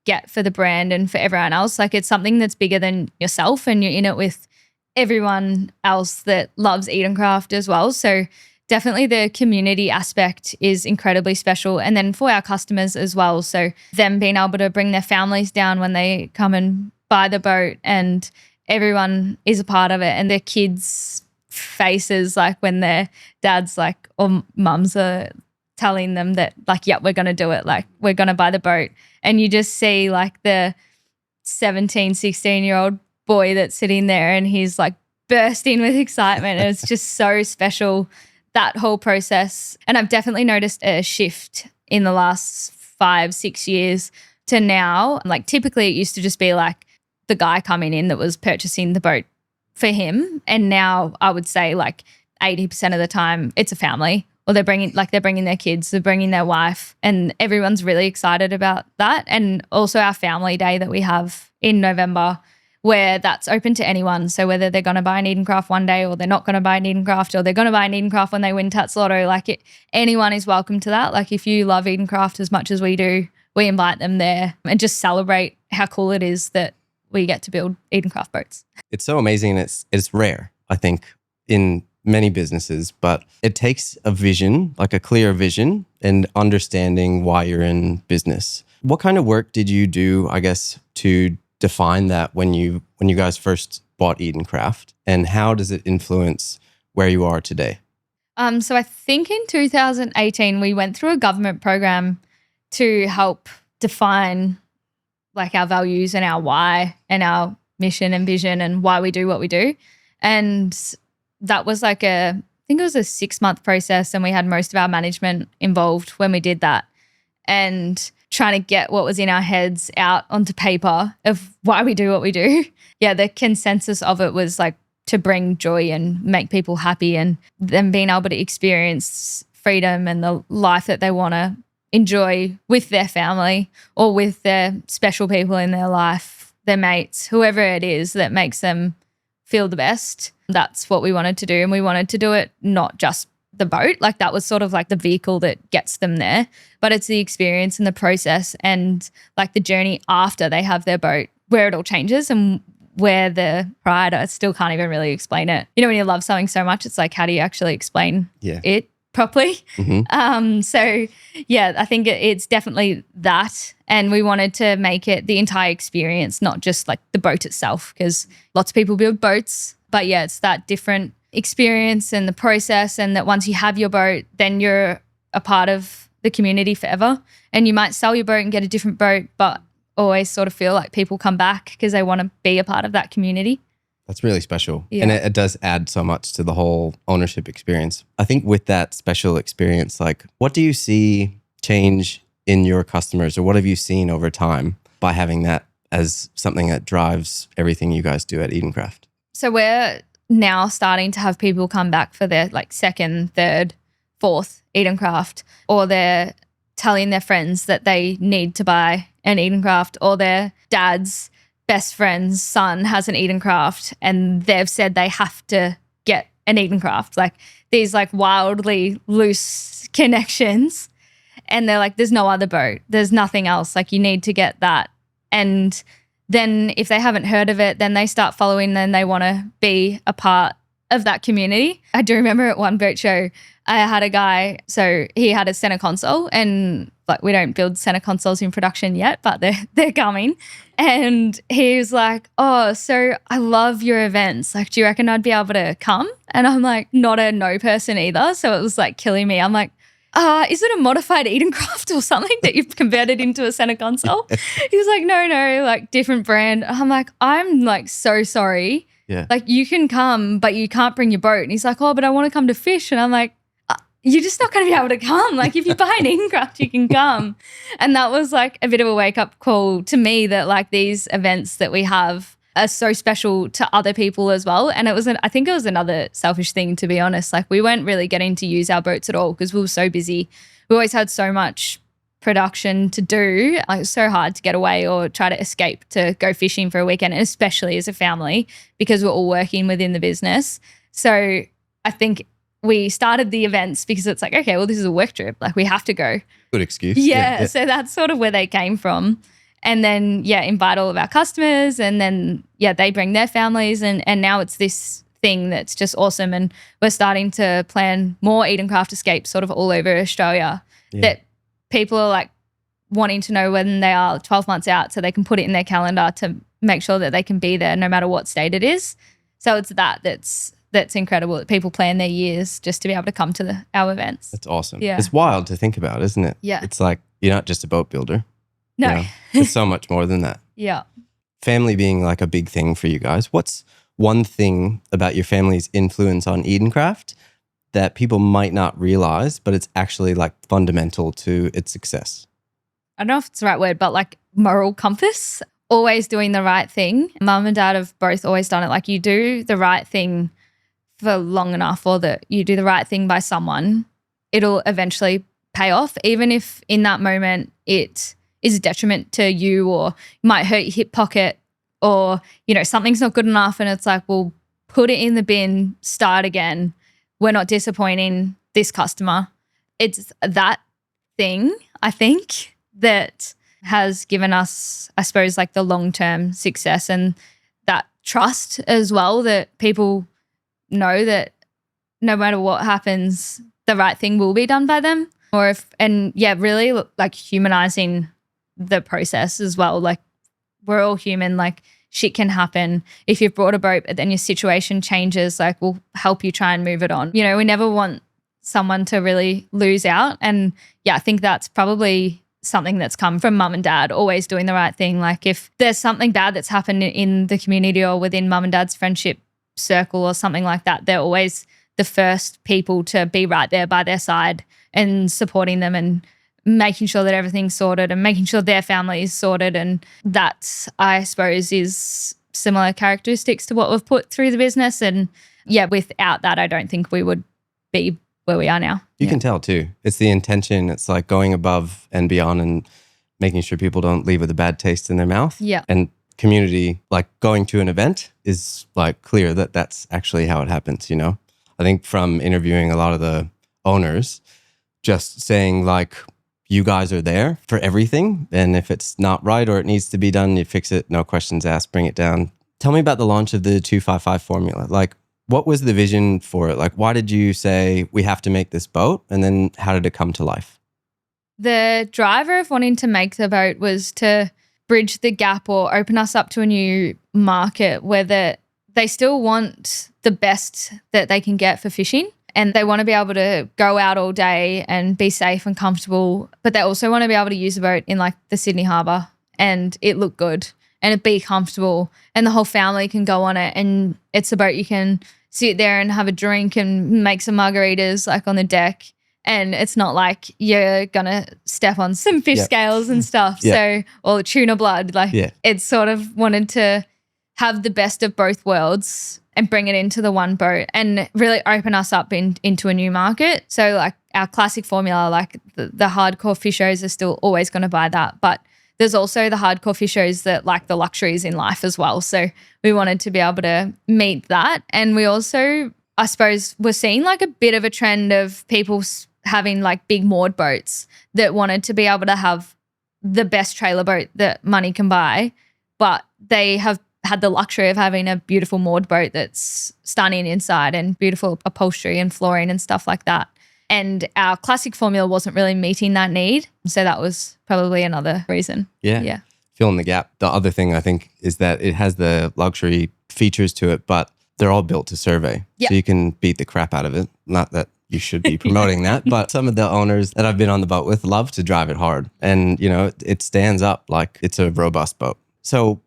A: get for the brand and for everyone else. Like it's something that's bigger than yourself and you're in it with everyone else that loves Edencraft as well. So definitely the community aspect is incredibly special. And then for our customers as well. So them being able to bring their families down when they come and buy the boat and everyone is a part of it and their kids' faces, like when their dads like or mums are telling them that like, yeah, we're going to do it. Like we're going to buy the boat. And you just see like the 17, 16-year-old boy that's sitting there and he's like bursting with excitement. And it's just so special, that whole process. And I've definitely noticed a shift in the last 5-6 years to now. Like typically it used to just be like the guy coming in that was purchasing the boat for him. And now I would say like 80% of the time it's a family or they're bringing their kids, they're bringing their wife and everyone's really excited about that. And also our family day that we have in November where that's open to anyone. So whether they're going to buy an Edencraft one day or they're not going to buy an Edencraft or they're going to buy an Edencraft when they win Tats Lotto, like anyone is welcome to that. Like if you love Edencraft as much as we do, we invite them there and just celebrate how cool it is that we get to build Edencraft boats.
B: It's so amazing. It's rare, I think, in many businesses, but it takes a vision, like a clear vision and understanding why you're in business. What kind of work did you do, I guess, to define that when you guys first bought Edencraft, and how does it influence where you are today?
A: So I think in 2018 we went through a government program to help define like our values and our why and our mission and vision and why we do what we do. And that was like I think it was a 6-month process and we had most of our management involved when we did that. And trying to get what was in our heads out onto paper of why we do what we do. Yeah, the consensus of it was like to bring joy and make people happy and them being able to experience freedom and the life that they want to enjoy with their family or with their special people in their life, their mates, whoever it is that makes them feel the best. That's what we wanted to do. And we wanted to do it not just the boat, like that was sort of like the vehicle that gets them there, but it's the experience and the process and like the journey after they have their boat where it all changes and where the pride, I still can't even really explain it. You know, when you love something so much, it's like, how do you actually explain it properly?
B: Mm-hmm.
A: So yeah, I think it's definitely that. And we wanted to make it the entire experience, not just like the boat itself, because lots of people build boats, but yeah, it's that different experience and the process, and that once you have your boat, then you're a part of the community forever. And you might sell your boat and get a different boat, but always sort of feel like people come back because they want to be a part of that community.
B: That's really special.
A: Yeah.
B: And it does add so much to the whole ownership experience. I think with that special experience, like what do you see change in your customers, or what have you seen over time by having that as something that drives everything you guys do at Edencraft?
A: So we're now starting to have people come back for their like 2nd, 3rd, 4th Edencraft, or they're telling their friends that they need to buy an Edencraft, or their dad's best friend's son has an Edencraft and they've said they have to get an Edencraft. Like these like wildly loose connections. And they're like, there's no other boat. There's nothing else. Like, you need to get that. And then if they haven't heard of it, then they start following and they want to be a part of that community. I do remember at one boat show, I had a guy, so he had a center console, and like, we don't build center consoles in production yet, but they're coming. And he was like, oh, so I love your events. Like, do you reckon I'd be able to come? And I'm like, not a no person either. So it was like killing me. I'm like, is it a modified Edencraft or something that you've converted into a center console? He was like, no, like different brand. I'm like, I'm like so sorry.
B: Yeah.
A: Like, you can come, but you can't bring your boat. And he's like, oh, but I want to come to fish. And I'm like, you're just not going to be able to come. Like, if you buy an Edencraft, you can come. And that was like a bit of a wake up call to me that like these events that we have are so special to other people as well. And I think it was another selfish thing, to be honest. Like, we weren't really getting to use our boats at all because we were so busy. We always had so much production to do. Like, it was so hard to get away or try to escape to go fishing for a weekend, and especially as a family because we're all working within the business. So I think we started the events because it's like, okay, well, this is a work trip. Like, we have to go.
B: Good excuse.
A: Yeah. So that's sort of where they came from. And then, invite all of our customers, and then, they bring their families, and now it's this thing that's just awesome. And we're starting to plan more Edencraft escapes sort of all over Australia that people are like wanting to know when they are 12 months out so they can put it in their calendar to make sure that they can be there no matter what state it is. So it's that's incredible that people plan their years just to be able to come to our events.
B: That's awesome.
A: Yeah.
B: It's wild to think about, isn't it?
A: Yeah.
B: It's like, you're not just a boat builder.
A: No.
B: You know? It's so much more than that.
A: Yeah.
B: Family being like a big thing for you guys. What's one thing about your family's influence on Edencraft that people might not realize, but it's actually like fundamental to its success?
A: I don't know if it's the right word, but like moral compass, always doing the right thing. Mum and Dad have both always done it. Like, you do the right thing for long enough, or that you do the right thing by someone, it'll eventually pay off, even if in that moment it is a detriment to you or might hurt your hip pocket, or, something's not good enough, and it's like, well, put it in the bin, start again. We're not disappointing this customer. It's that thing, I think, that has given us, I suppose, like the long-term success and that trust as well, that people know that no matter what happens, the right thing will be done by them. Really like humanizing the process as well. Like, we're all human, like shit can happen. If you've brought a boat but then your situation changes, like, we'll help you try and move it on. We never want someone to really lose out. And I think that's probably something that's come from Mum and Dad, always doing the right thing. Like, if there's something bad that's happened in the community or within Mum and Dad's friendship circle or something like that, they're always the first people to be right there by their side and supporting them and making sure that everything's sorted and making sure their family is sorted. And that, I suppose, is similar characteristics to what we've put through the business. And without that, I don't think we would be where we are now.
B: You can tell too. It's the intention. It's like going above and beyond and making sure people don't leave with a bad taste in their mouth.
A: Yeah.
B: And community, like going to an event, is like clear that that's actually how it happens, I think from interviewing a lot of the owners, just saying like, you guys are there for everything. And if it's not right or it needs to be done, you fix it. No questions asked, bring it down. Tell me about the launch of the 255 formula. Like, what was the vision for it? Like, why did you say we have to make this boat? And then how did it come to life?
A: The driver of wanting to make the boat was to bridge the gap or open us up to a new market where they still want the best that they can get for fishing. And they want to be able to go out all day and be safe and comfortable, but they also want to be able to use a boat in like the Sydney Harbour and it look good and it be comfortable and the whole family can go on it, and it's a boat you can sit there and have a drink and make some margaritas like on the deck, and it's not like you're going to step on some fish scales and stuff. So, or tuna blood, it's sort of wanted to have the best of both worlds and bring it into the one boat and really open us up into a new market. So like our classic formula, like the hardcore fishers are still always going to buy that. But there's also the hardcore fishers that like the luxuries in life as well. So we wanted to be able to meet that. And we also, I suppose, we're seeing like a bit of a trend of people having like big moored boats that wanted to be able to have the best trailer boat that money can buy, but they have had the luxury of having a beautiful moored boat that's stunning inside and beautiful upholstery and flooring and stuff like that. And our classic formula wasn't really meeting that need. So that was probably another reason.
B: Yeah. Filling the gap. The other thing I think is that it has the luxury features to it, but they're all built to survey.
A: Yep.
B: So you can beat the crap out of it. Not that you should be promoting that, but some of the owners that I've been on the boat with love to drive it hard. And, you know, it stands up like it's a robust boat. So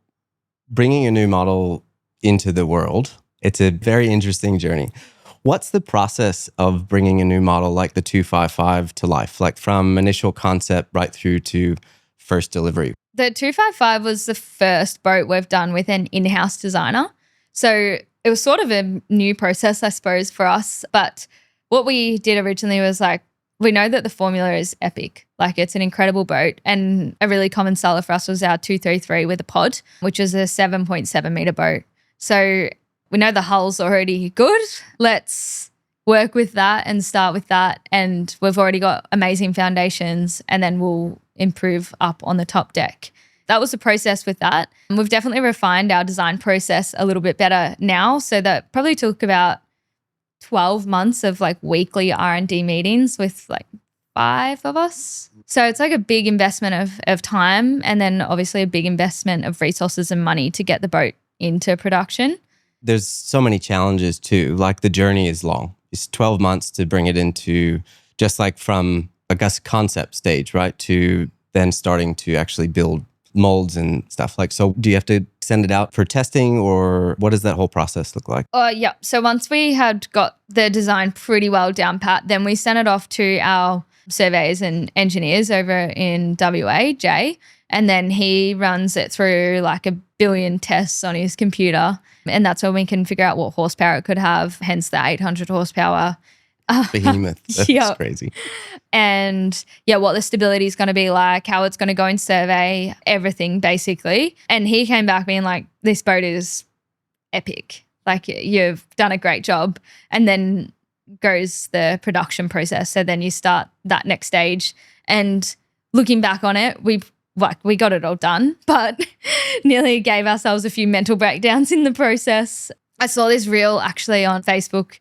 B: bringing a new model into the world, it's a very interesting journey. What's the process of bringing a new model like the 255 to life, like from initial concept right through to first delivery?
A: The 255 was the first boat we've done with an in-house designer. So it was sort of a new process, I suppose, for us. But what we did originally was like, we know that the formula is epic. Like it's an incredible boat. And a really common seller for us was our 233 with a pod, which is a 7.7 meter boat. So we know the hull's already good. Let's work with that and start with that. And we've already got amazing foundations, and then we'll improve up on the top deck. That was the process with that. And we've definitely refined our design process a little bit better now. So that probably took about 12 months of like weekly R&D meetings with like 5 of us. So it's like a big investment of time, and then obviously a big investment of resources and money to get the boat into production.
B: There's so many challenges too. Like the journey is long. It's 12 months to bring it into just like from, I guess, concept stage, right? To then starting to actually build molds and stuff. Like, so do you have to send it out for testing, or what does that whole process look like?
A: Yeah. So once we had got the design pretty well down pat, then we sent it off to our surveyors and engineers over in WA, Jay, and then he runs it through like a billion tests on his computer. And that's when we can figure out what horsepower it could have, hence the 800 horsepower.
B: Behemoth. That's crazy.
A: And what the stability is going to be like, how it's going to go in survey, everything basically. And he came back being like, this boat is epic. Like you've done a great job. And then goes the production process. So then you start that next stage. And looking back on it, we got it all done, but nearly gave ourselves a few mental breakdowns in the process. I saw this reel actually on Facebook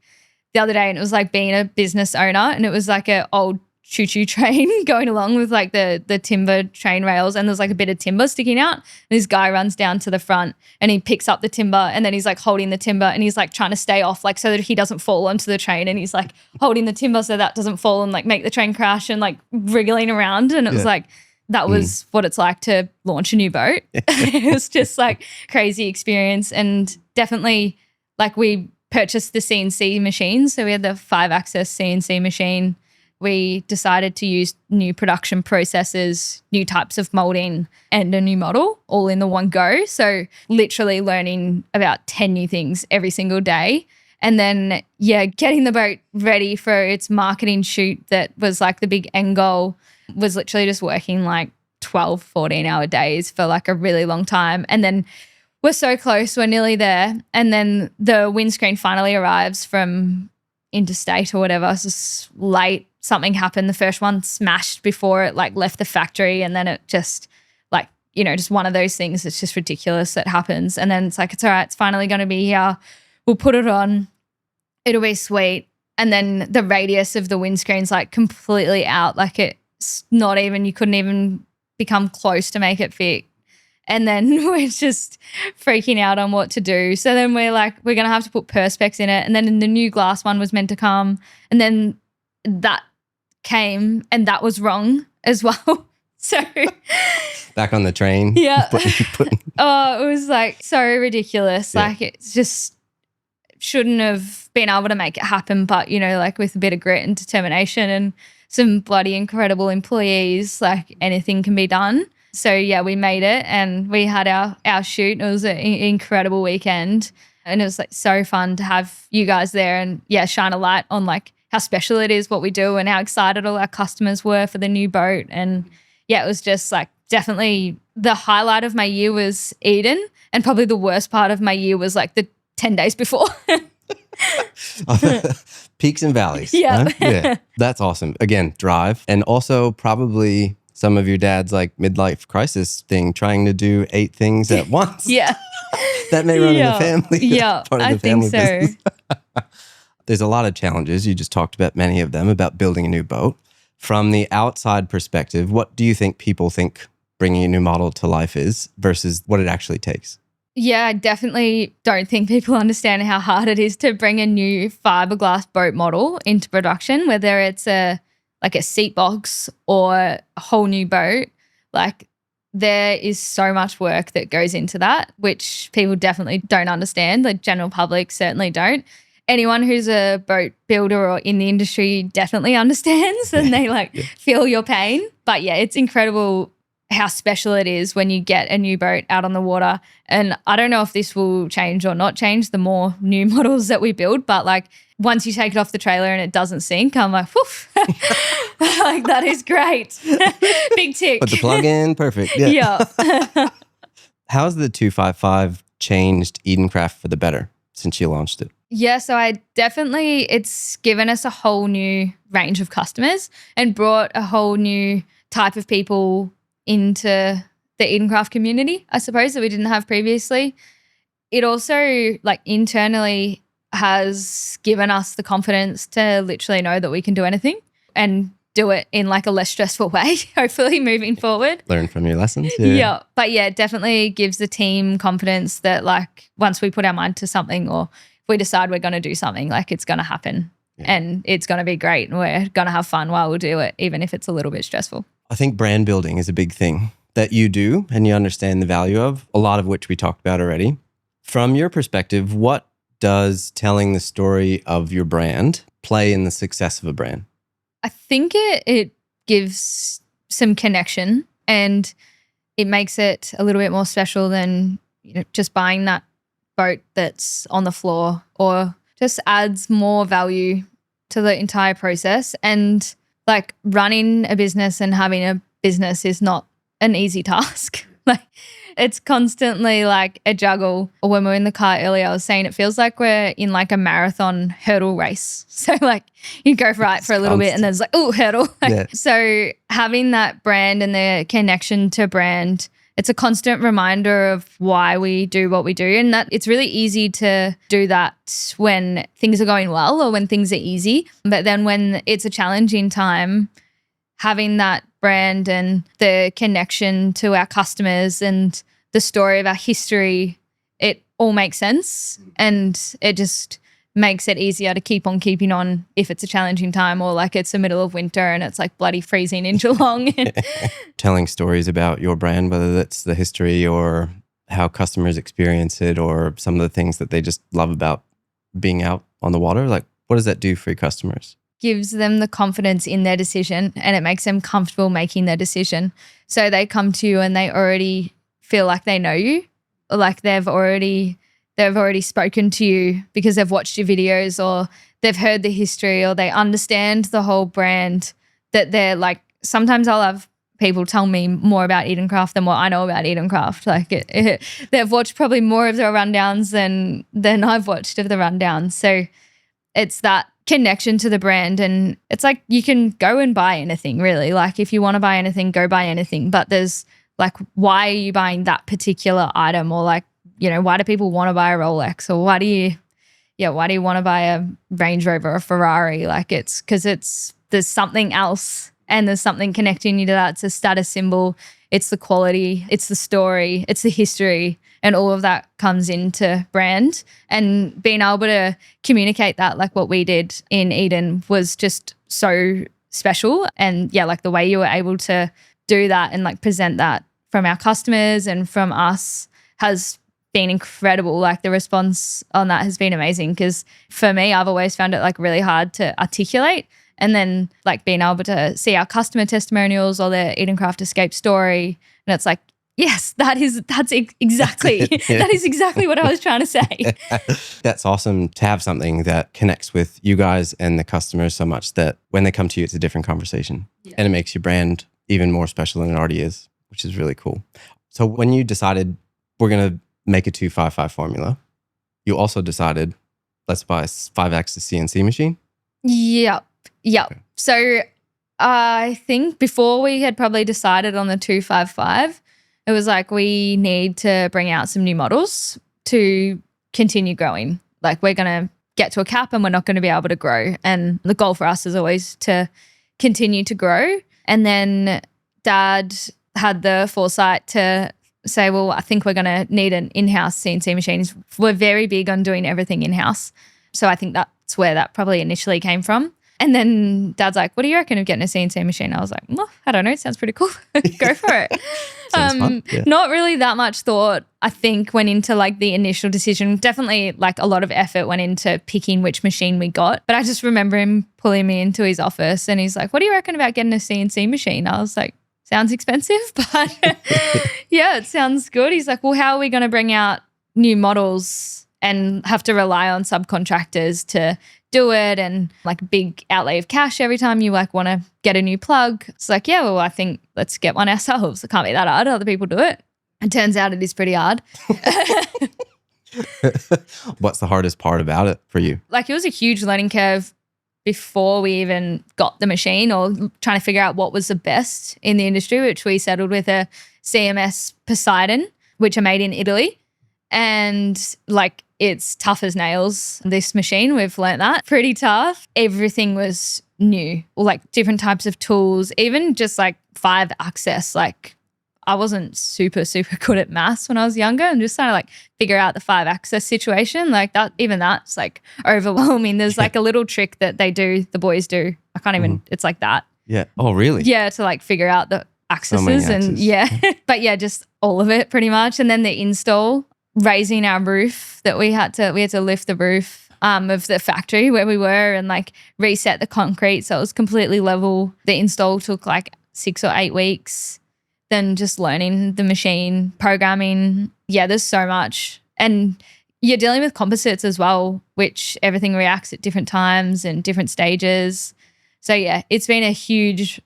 A: the other day, and it was like being a business owner, and it was like an old choo-choo train going along with like the timber train rails, and there's like a bit of timber sticking out, and this guy runs down to the front and he picks up the timber, and then he's like holding the timber, and he's like trying to stay off like so that he doesn't fall onto the train, and he's like holding the timber so that doesn't fall and like make the train crash, and like wriggling around. And it was like, that was what it's like to launch a new boat. It was just like crazy experience. And definitely like we purchased the CNC machines. So we had the 5-axis CNC machine. We decided to use new production processes, new types of molding, and a new model all in the one go. So literally learning about 10 new things every single day. And then, getting the boat ready for its marketing shoot that was like the big end goal was literally just working like 12, 14-hour days for like a really long time. And then we're so close, we're nearly there. And then the windscreen finally arrives from interstate or whatever. It's just late. Something happened. The first one smashed before it like left the factory. And then it just like, just one of those things that's just ridiculous that happens. And then it's like, it's all right. It's finally going to be here. We'll put it on. It'll be sweet. And then the radius of the windscreen's like completely out. Like it's not even, you couldn't even become close to make it fit. And then we're just freaking out on what to do. So then we're like, we're going to have to put perspex in it. And then the new glass one was meant to come. And then that came and that was wrong as well. So
B: back on the train.
A: Yeah. Oh, it was like so ridiculous. Yeah. Like it's just shouldn't have been able to make it happen. But, like with a bit of grit and determination and some bloody incredible employees, like anything can be done. So we made it and we had our shoot. It was an incredible weekend, and it was like so fun to have you guys there and shine a light on like how special it is what we do and how excited all our customers were for the new boat. And it was just like definitely the highlight of my year was Eden, and probably the worst part of my year was like the 10 days before.
B: Peaks and valleys.
A: Yeah.
B: Right? Yeah. That's awesome. Again, drive. And also probably some of your dad's like midlife crisis thing, trying to do 8 things at once.
A: Yeah.
B: That may run in the family.
A: Yeah,
B: Part of
A: I
B: the family
A: think so.
B: business. There's a lot of challenges. You just talked about many of them about building a new boat. From the outside perspective, what do you think people think bringing a new model to life is versus what it actually takes?
A: Yeah, I definitely don't think people understand how hard it is to bring a new fiberglass boat model into production, whether it's a seat box or a whole new boat. Like, there is so much work that goes into that, which people definitely don't understand. The general public certainly don't. Anyone who's a boat builder or in the industry definitely understands, and they feel your pain. But yeah, it's incredible how special it is when you get a new boat out on the water. And I don't know if this will change or not change the more new models that we build, but like once you take it off the trailer and it doesn't sink, I'm like, woof, like that is great. Big tick.
B: Put the plug in, perfect. Yeah. How's the 255 changed Edencraft for the better since you launched it?
A: Yeah, so it's given us a whole new range of customers and brought a whole new type of people into the Edencraft community, I suppose, that we didn't have previously. It also, like, internally has given us the confidence to literally know that we can do anything and do it in like a less stressful way, hopefully moving forward.
B: Learn from your lessons.
A: Yeah. But yeah, it definitely gives the team confidence that like once we put our mind to something or if we decide we're going to do something, like it's going to happen and it's going to be great and we're going to have fun while we do it, even if it's a little bit stressful.
B: I think brand building is a big thing that you do and you understand the value of, a lot of which we talked about already. From your perspective, what does telling the story of your brand play in the success of a brand?
A: I think it gives some connection and it makes it a little bit more special than just buying that boat that's on the floor, or just adds more value to the entire process. And like running a business and having a business is not an easy task. Like it's constantly like a juggle. Or when we were in the car earlier, I was saying it feels like we're in like a marathon hurdle race. So like you go right for a little bit and there's like, oh, hurdle.
B: Yeah.
A: So having that brand and the connection to brand, it's a constant reminder of why we do what we do. And that it's really easy to do that when things are going well or when things are easy. But then when it's a challenging time, having that brand and the connection to our customers and the story of our history, it all makes sense. And it just makes it easier to keep on keeping on if it's a challenging time or like it's the middle of winter and it's like bloody freezing in Geelong.
B: Telling stories about your brand, whether that's the history or how customers experience it or some of the things that they just love about being out on the water, like what does that do for your customers?
A: Gives them the confidence in their decision and it makes them comfortable making their decision. So they come to you and they already feel like they know you, or like they've already spoken to you because they've watched your videos or they've heard the history or they understand the whole brand, that they're like, sometimes I'll have people tell me more about Edencraft than what I know about Edencraft. Like they've watched probably more of the rundowns than I've watched of the rundowns. So it's that connection to the brand, and it's like you can go and buy anything really. Like if you want to buy anything, go buy anything. But there's like, why are you buying that particular item? Or like, why do people want to buy a Rolex? Or why do you want to buy a Range Rover or a Ferrari? Like it's because there's something else and there's something connecting you to that. It's a status symbol. It's the quality. It's the story. It's the history. And all of that comes into brand. And being able to communicate that like what we did in Eden was just so special. And yeah, like the way you were able to do that and like present that from our customers and from us has been incredible. Like the response on that has been amazing, because for me, I've always found it like really hard to articulate. And then like being able to see our customer testimonials or the Edencraft escape story, and it's like, yes, that's exactly that is exactly what I was trying to say.
B: That's awesome to have something that connects with you guys and the customers so much that when they come to you, it's a different conversation. Yeah. And it makes your brand even more special than it already is, which is really cool. So when you decided we're going to make a 255 formula, you also decided, let's buy a 5-axis CNC machine.
A: Yep.
B: Okay.
A: So I think before we had probably decided on the 255, it was like we need to bring out some new models to continue growing. Like we're going to get to a cap and we're not going to be able to grow. And the goal for us is always to continue to grow. And then Dad had the foresight to say, well, I think we're going to need an in-house CNC machine. We're very big on doing everything in-house. So I think that's where that probably initially came from. And then Dad's like, what do you reckon of getting a CNC machine? I was like, well, I don't know. It sounds pretty cool. Go for it.
B: Sounds fun. Yeah.
A: Not really that much thought, I think, went into like the initial decision. Definitely like a lot of effort went into picking which machine we got. But I just remember him pulling me into his office and he's like, what do you reckon about getting a CNC machine? I was like, sounds expensive, but yeah, it sounds good. He's like, well, how are we going to bring out new models and have to rely on subcontractors to do it and like big outlay of cash every time you like want to get a new plug? It's like, yeah, well, I think let's get one ourselves. It can't be that hard. Other people do it. It turns out it is pretty hard.
B: What's the hardest part about it for you?
A: Like it was a huge learning curve before we even got the machine or trying to figure out what was the best in the industry, which we settled with a CMS Poseidon, which are made in Italy. And like it's tough as nails, this machine. We've learnt that. Pretty tough. Everything was new, like different types of tools, even just like 5-axis. Like I wasn't super good at maths when I was younger and just trying to like figure out the 5-axis situation. Like that, even that's like overwhelming. There's like a little trick that the boys do. I can't even, it's like that.
B: Yeah. Oh, really?
A: Yeah, to like figure out the axes
B: many
A: and
B: axes.
A: yeah. But yeah, just all of it pretty much. And then the install, raising our roof that we had to lift the roof of the factory where we were and like reset the concrete so it was completely level. The install took like 6 or 8 weeks. Then just learning the machine, programming. Yeah, there's so much. And you're dealing with composites as well, which everything reacts at different times and different stages. So yeah, it's been a huge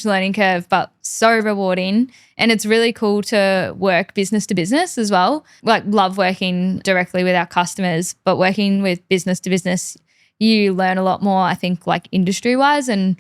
A: learning curve, but so rewarding. And it's really cool to work business to business as well. Like love working directly with our customers, but working with business to business, you learn a lot more, I think, like industry wise, and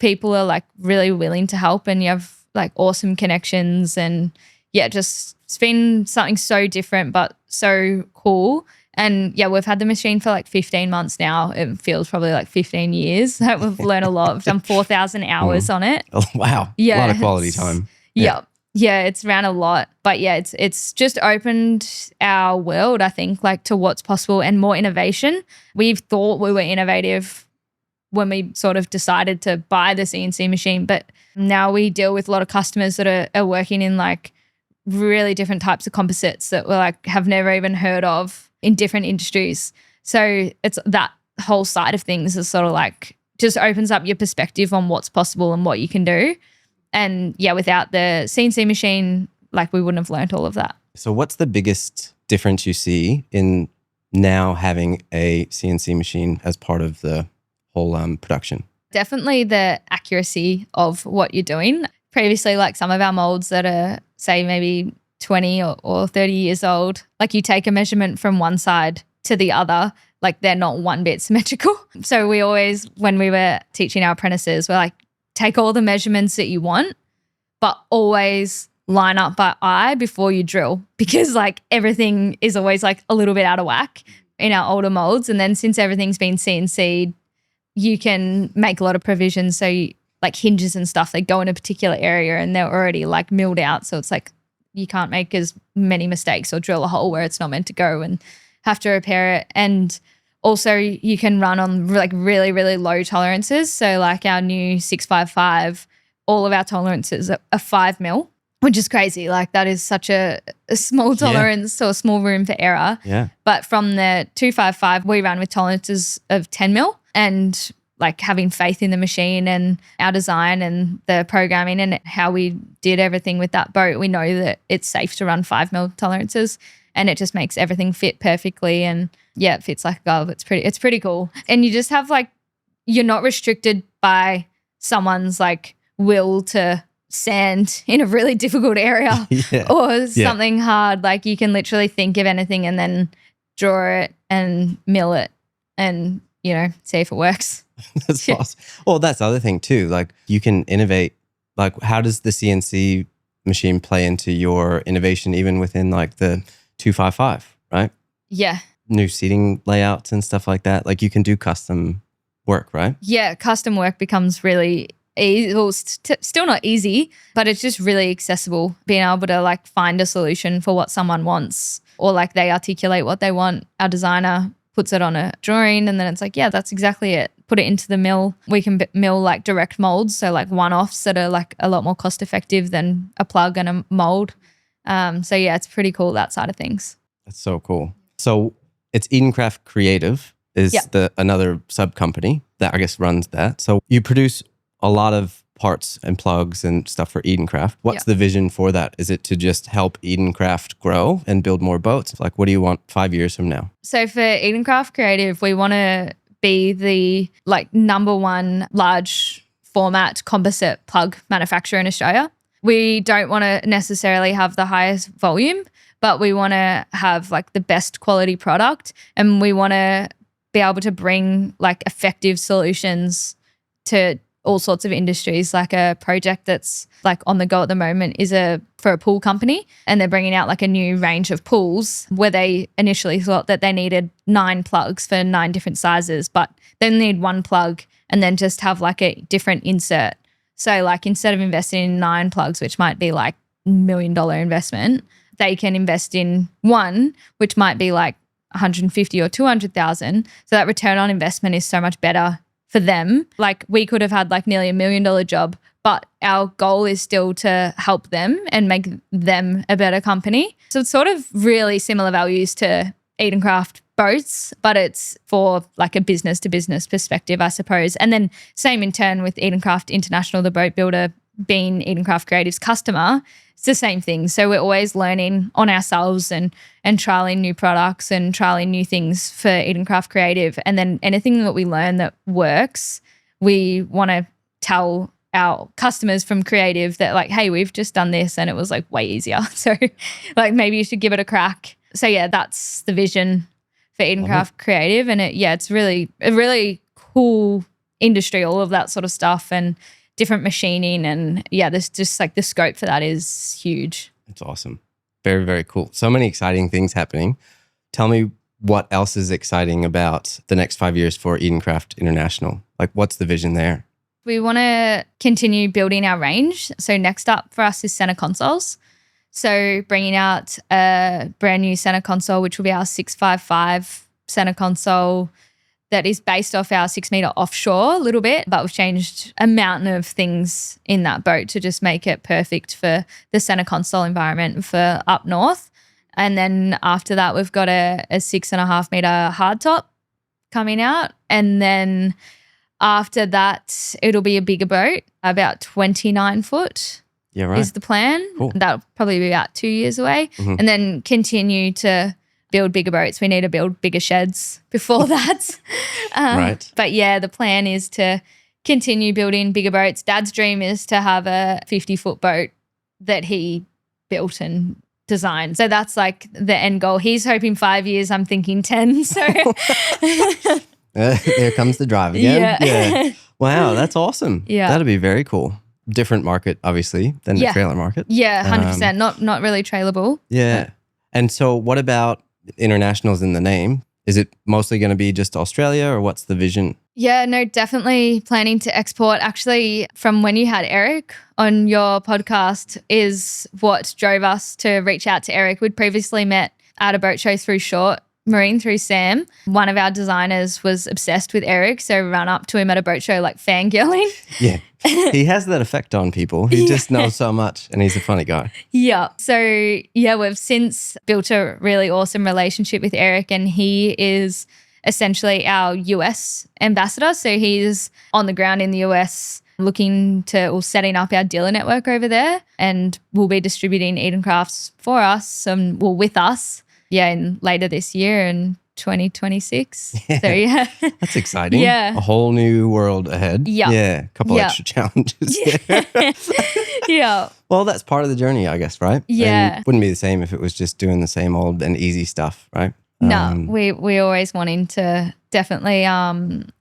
A: people are like really willing to help and you have like awesome connections. And yeah, just it's been something so different, but so cool. And yeah, we've had the machine for like 15 months now. It feels probably like 15 years. We've learned a lot. We've done 4,000 hours on it.
B: Oh, wow.
A: Yeah.
B: A lot of quality time.
A: Yeah. Yeah, it's ran a lot. But yeah, it's just opened our world, I think, like to what's possible and more innovation. We've thought we were innovative when we sort of decided to buy the CNC machine, but now we deal with a lot of customers that are working in like really different types of composites that we like have never even heard of in different industries. So it's that whole side of things is sort of like just opens up your perspective on what's possible and what you can do. And yeah, without the CNC machine, like we wouldn't have learned all of that.
B: So what's the biggest difference you see in now having a CNC machine as part of the whole production?
A: Definitely the accuracy of what you're doing. Previously, like some of our molds that are, say, maybe 20 or 30 years old, like you take a measurement from one side to the other, like they're not one bit symmetrical. So we always, when we were teaching our apprentices, we're like, take all the measurements that you want, but always line up by eye before you drill, because like everything is always like a little bit out of whack in our older molds. And then since everything's been CNC'd, you can make a lot of provisions. So you, like hinges and stuff, they go in a particular area and they're already like milled out. So it's like you can't make as many mistakes or drill a hole where it's not meant to go and have to repair it. And also you can run on like really, really low tolerances. So like our new 655, all of our tolerances are 5 mil, which is crazy. Like that is such a small tolerance or a small room for error.
B: Yeah.
A: But from the 255, we ran with tolerances of 10 mil, and like having faith in the machine and our design and the programming and how we did everything with that boat, we know that it's safe to run 5 mil tolerances, and it just makes everything fit perfectly. And yeah, it fits like a glove. It's pretty cool. And you just have like, you're not restricted by someone's like will to sand in a really difficult area or something hard. Like you can literally think of anything and then draw it and mill it. And see if it works.
B: That's awesome. Well, that's the other thing too. Like you can innovate. Like how does the CNC machine play into your innovation even within like the 255, right?
A: Yeah.
B: New seating layouts and stuff like that. Like you can do custom work, right?
A: Yeah, custom work becomes really easy. Well, still not easy, but it's just really accessible. Being able to like find a solution for what someone wants, or like they articulate what they want. Our designer puts it on a drawing and then it's like, yeah, that's exactly it. Put it into the mill. We can mill like direct molds, so like one-offs that are like a lot more cost effective than a plug and a mold. So yeah, it's pretty cool, that side of things.
B: That's so cool. So it's Edencraft Creative is another sub company that I guess runs that. So you produce a lot of parts and plugs and stuff for Edencraft. What's the vision for that? Is it to just help Edencraft grow and build more boats? Like, what do you want 5 years from now?
A: So for Edencraft Creative, we want to be the like number one large format composite plug manufacturer in Australia. We don't want to necessarily have the highest volume, but we want to have like the best quality product, and we want to be able to bring like effective solutions to all sorts of industries. Like a project that's like on the go at the moment is for a pool company, and they're bringing out like a new range of pools where they initially thought that they needed 9 plugs for 9 different sizes, but they need 1 plug and then just have like a different insert. So like instead of investing in 9 plugs, which might be like $1 million investment, they can invest in 1, which might be like 150 or 200,000. So that return on investment is so much better for them. Like we could have had like nearly $1 million job, but our goal is still to help them and make them a better company. So it's sort of really similar values to Edencraft boats, but it's for like a business to business perspective, I suppose. And then same in turn with Edencraft International, the boat builder being Edencraft Creative's customer. It's the same thing. So we're always learning on ourselves and trialing new products and trialing new things for Edencraft Creative. And then anything that we learn that works, we want to tell our customers from Creative that like, hey, we've just done this and it was like way easier. So like maybe you should give it a crack. So yeah, that's the vision for Edencraft Creative. And it's really a really cool industry, all of that sort of stuff and different machining. And yeah, there's just like the scope for that is huge.
B: It's awesome. Very, very cool. So many exciting things happening. Tell me what else is exciting about the next 5 years for Edencraft International? Like what's the vision there?
A: We want to continue building our range. So next up for us is center consoles. So bringing out a brand new center console, which will be our 655 center console that is based off our 6 meter offshore a little bit, but we've changed a mountain of things in that boat to just make it perfect for the center console environment for up north. And then after that, we've got a 6.5 meter hardtop coming out. And then after that, it'll be a bigger boat, about 29 foot.
B: Yeah, right.
A: Is the plan.
B: Cool.
A: That'll probably be about 2 years away. Mm-hmm. And then continue to build bigger boats. We need to build bigger sheds before that.
B: Right.
A: But yeah, the plan is to continue building bigger boats. Dad's dream is to have a 50-foot boat that he built and designed. So that's like the end goal. He's hoping 5 years. I'm thinking 10. So
B: here comes the drive again. Yeah. Wow, that's awesome.
A: Yeah.
B: That'll be very cool. Different market, obviously, than the trailer market.
A: Yeah, 100%. Not really trailable.
B: Yeah. And so what about internationals in the name? Is it mostly going to be just Australia or what's the vision?
A: Yeah, no, definitely planning to export. Actually, from when you had Eric on your podcast is what drove us to reach out to Eric. We'd previously met at a boat show through Short Marine through Sam. One of our designers was obsessed with Eric, so we ran up to him at a boat show like fangirling.
B: Yeah. He has that effect on people. He just knows so much and he's a funny guy.
A: Yeah. So yeah, we've since built a really awesome relationship with Eric, and he is essentially our US ambassador. So he's on the ground in the US setting up our dealer network over there, and we'll be distributing Edencrafts for us with us. Yeah, later this year in 2026.
B: Yeah.
A: So yeah.
B: That's exciting.
A: Yeah.
B: A whole new world ahead.
A: Yeah.
B: Yeah. A couple extra challenges there.
A: Yeah.
B: Well, that's part of the journey, I guess, right?
A: Yeah.
B: And it wouldn't be the same if it was just doing the same old and easy stuff, right?
A: No, we always wanting to definitely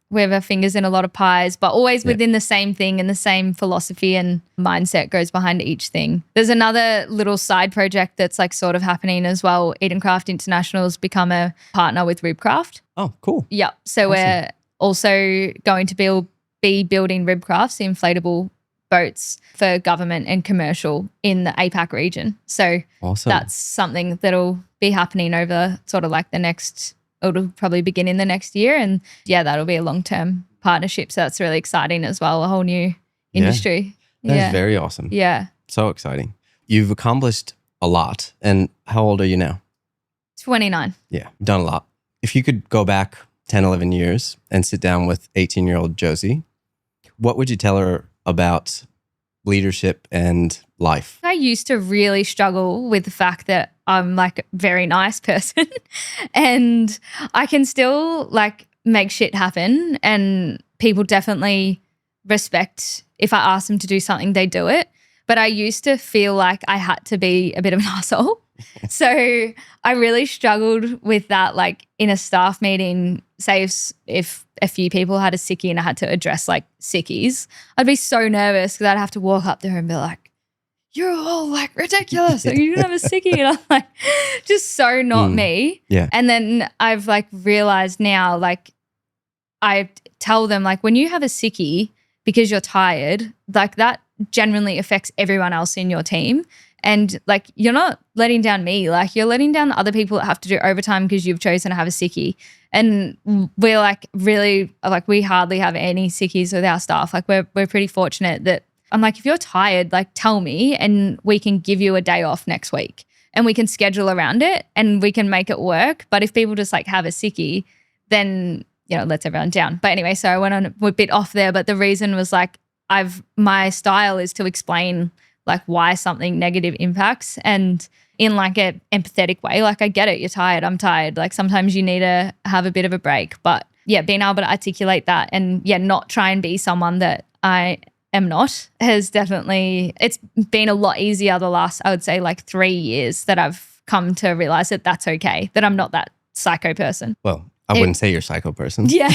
A: we have our fingers in a lot of pies, but always within the same thing and the same philosophy and mindset goes behind each thing. There's another little side project that's like sort of happening as well. Edencraft International's become a partner with Ribcraft.
B: Oh, cool.
A: Yep. So we're also going to be building Ribcrafts, inflatable boats for government and commercial in the APAC region. So that's something that'll be happening over sort of like it'll probably begin in the next year. And that'll be a long-term partnership. So that's really exciting as well, a whole new industry.
B: That's very awesome.
A: Yeah.
B: So exciting. You've accomplished a lot. And how old are you now?
A: 29.
B: Yeah, done a lot. If you could go back 10, 11 years and sit down with 18-year-old Josie, what would you tell her about leadership and life?
A: I used to really struggle with the fact that I'm like a very nice person and I can still like make shit happen, and people definitely respect if I ask them to do something, they do it. But I used to feel like I had to be a bit of an asshole. So I really struggled with that, like in a staff meeting, say if a few people had a sickie and I had to address like sickies, I'd be so nervous because I'd have to walk up there and be like, you're all like ridiculous. Like, you don't have a sickie. And I'm like, just so not me.
B: Yeah.
A: And then I've like realized now, like I tell them like when you have a sickie because you're tired, like that genuinely affects everyone else in your team. And like you're not letting down me, like you're letting down the other people that have to do overtime because you've chosen to have a sickie. And we're like really like we hardly have any sickies with our staff. Like we're pretty fortunate that I'm like, if you're tired, like tell me and we can give you a day off next week and we can schedule around it and we can make it work. But if people just like have a sickie, then lets everyone down. But anyway, so I went on a bit off there, but the reason was like my style is to explain like why something negative impacts and in like an empathetic way. Like I get it, you're tired, I'm tired. Like sometimes you need to have a bit of a break. But being able to articulate that and not try and be someone that I am not has definitely, it's been a lot easier the last, I would say like 3 years that I've come to realize that that's okay, that I'm not that psycho person.
B: Well, I wouldn't say you're a psycho person.
A: Yeah.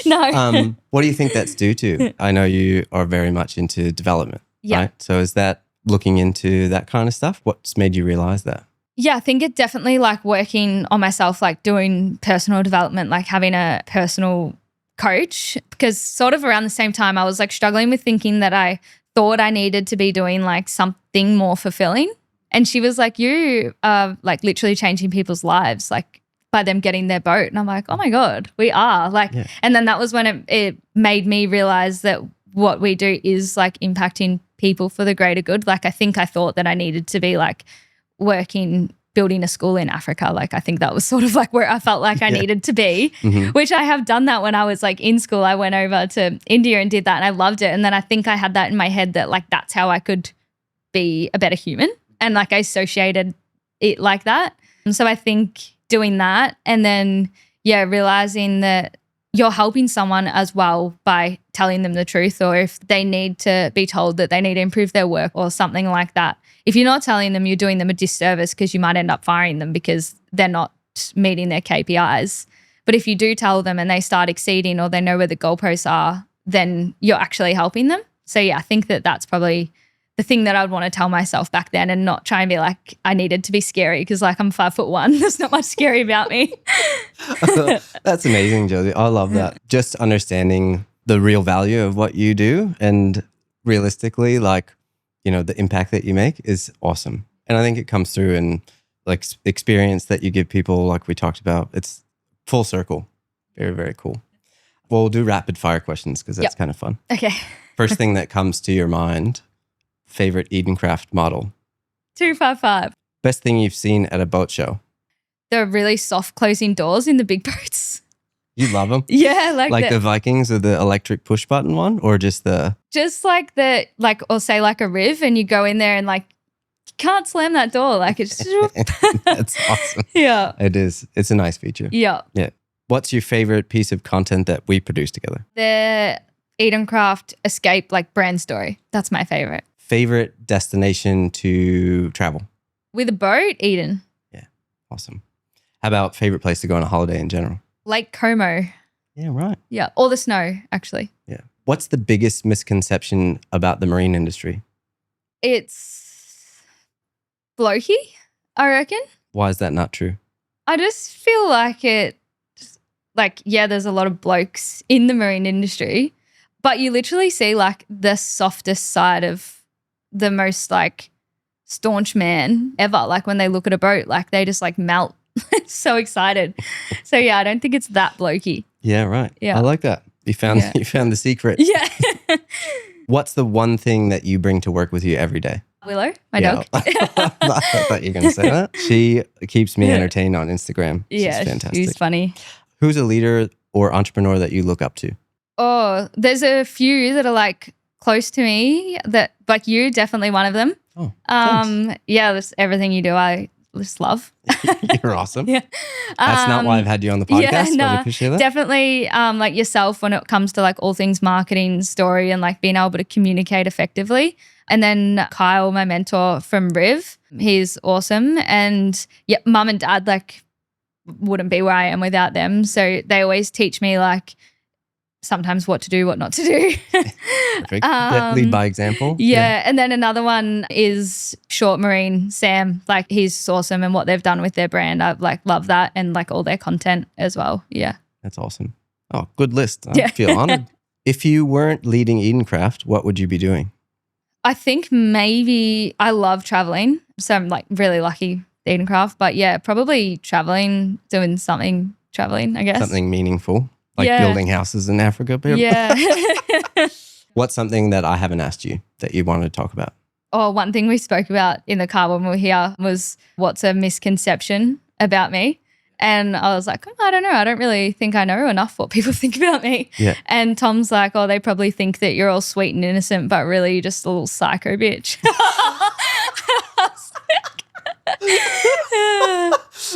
A: No.
B: What do you think that's due to? I know you are very much into development.
A: Yeah.
B: Right? So is that looking into that kind of stuff? What's made you realize that?
A: Yeah, I think it definitely like working on myself, like doing personal development, like having a personal coach, because sort of around the same time I was like struggling with thinking that I thought I needed to be doing like something more fulfilling. And she was like, you are like literally changing people's lives, like by them getting their boat. And I'm like, oh my God, we are like, and then that was when it made me realize that what we do is like impacting people for the greater good. Like I think I thought that I needed to be like building a school in Africa. Like I think that was sort of like where I felt like I needed to be, which I have done that when I was like in school. I went over to India and did that and I loved it. And then I think I had that in my head that like that's how I could be a better human. And like I associated it like that. And so I think doing that and then, realizing that you're helping someone as well by telling them the truth, or if they need to be told that they need to improve their work or something like that. If you're not telling them, you're doing them a disservice because you might end up firing them because they're not meeting their KPIs. But if you do tell them and they start exceeding or they know where the goalposts are, then you're actually helping them. So I think that that's probably the thing that I would want to tell myself back then, and not try and be like, I needed to be scary because like I'm 5'1". There's not much scary about me.
B: That's amazing, Josie. I love that. Just understanding the real value of what you do and realistically, like, the impact that you make is awesome. And I think it comes through in like experience that you give people, like we talked about. It's full circle. Very, very cool. Well, we'll do rapid fire questions because that's kind of fun.
A: Okay.
B: First thing that comes to your mind, favorite Edencraft model?
A: 255.
B: Best thing you've seen at a boat show?
A: The really soft closing doors in the big boats.
B: You love them?
A: Yeah.
B: Like the Vikings or the electric push button one, or just like or say like a Riv and you go in there and like you can't slam that door. Like it's That's awesome.
A: Yeah.
B: It is. It's a nice feature.
A: Yeah.
B: Yeah. What's your favorite piece of content that we produce together?
A: The Edencraft Escape like brand story. That's my favorite.
B: Favorite destination to travel?
A: With a boat, Eden.
B: Yeah. Awesome. How about favorite place to go on a holiday in general?
A: Lake Como.
B: Yeah, right.
A: Yeah. Or the snow, actually.
B: Yeah. What's the biggest misconception about the marine industry?
A: It's blokey, I reckon.
B: Why is that not true?
A: I just feel like there's a lot of blokes in the marine industry, but you literally see like the softest side of the most like staunch man ever. Like when they look at a boat, like they just like melt. So excited. So yeah, I don't think it's that blokey.
B: Yeah, right.
A: Yeah.
B: I like that. You found the secret.
A: Yeah.
B: What's the one thing that you bring to work with you every day?
A: Willow, my dog.
B: I thought you were going to say that. She keeps me entertained on Instagram. She's fantastic.
A: She's funny.
B: Who's a leader or entrepreneur that you look up to?
A: Oh, there's a few that are like close to me that like you, definitely one of them.
B: Oh, thanks.
A: Yeah, just everything you do, I just love.
B: You're awesome.
A: Yeah.
B: That's not why I've had you on the podcast. I appreciate that.
A: Definitely like yourself when it comes to like all things marketing, story, and like being able to communicate effectively. And then Kyle, my mentor from Riv, he's awesome. And yeah, mum and dad like wouldn't be where I am without them. So they always teach me like sometimes what to do, what not to do.
B: Perfect. Lead by example.
A: Yeah. And then another one is Short Marine, Sam. Like he's awesome, and what they've done with their brand, I like love that, and like all their content as well. Yeah.
B: That's awesome. Oh, good list. I feel honored. If you weren't leading Edencraft, what would you be doing?
A: I think maybe I love traveling. So I'm like really lucky Edencraft, but yeah, probably traveling, doing something traveling, I guess.
B: Something meaningful, like building houses in Africa.
A: Yeah.
B: What's something that I haven't asked you that you wanted to talk about?
A: Oh, one thing we spoke about in the car when we were here was what's a misconception about me. And I was like, I don't know. I don't really think I know enough what people think about me.
B: Yeah.
A: And Tom's like, oh, they probably think that you're all sweet and innocent, but really you're just a little psycho bitch.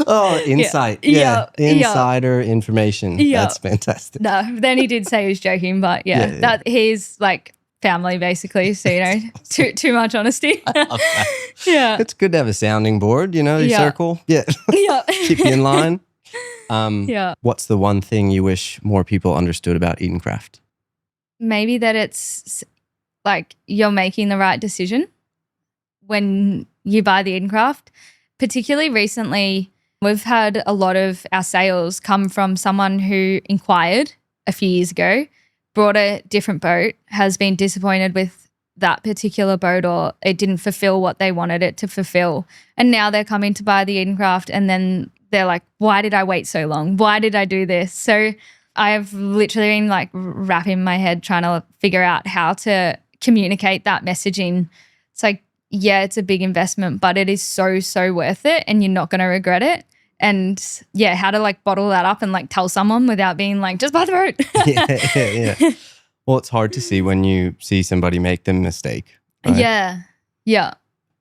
B: Oh, insight. Yeah. Insider information.
A: Yeah.
B: That's fantastic.
A: No, then he did say he was joking, but that he's like family basically. So, too much honesty.
B: I love that.
A: Yeah.
B: It's good to have a sounding board, your circle. Yeah.
A: Yeah.
B: Keep you in line.
A: Yeah.
B: What's the one thing you wish more people understood about Edencraft?
A: Maybe that it's like you're making the right decision when you buy the Edencraft. Particularly recently, we've had a lot of our sales come from someone who inquired a few years ago, brought a different boat, has been disappointed with that particular boat, or it didn't fulfill what they wanted it to fulfill. And now they're coming to buy the Edencraft, and then they're like, why did I wait so long? Why did I do this? So I've literally been like wrapping my head trying to figure out how to communicate that messaging. It's like, yeah, it's a big investment, but it is so, so worth it, and you're not going to regret it. And yeah, how to like bottle that up and like tell someone without being like, just buy the boat.
B: Yeah. Well, it's hard to see when you see somebody make the mistake. Right?
A: Yeah.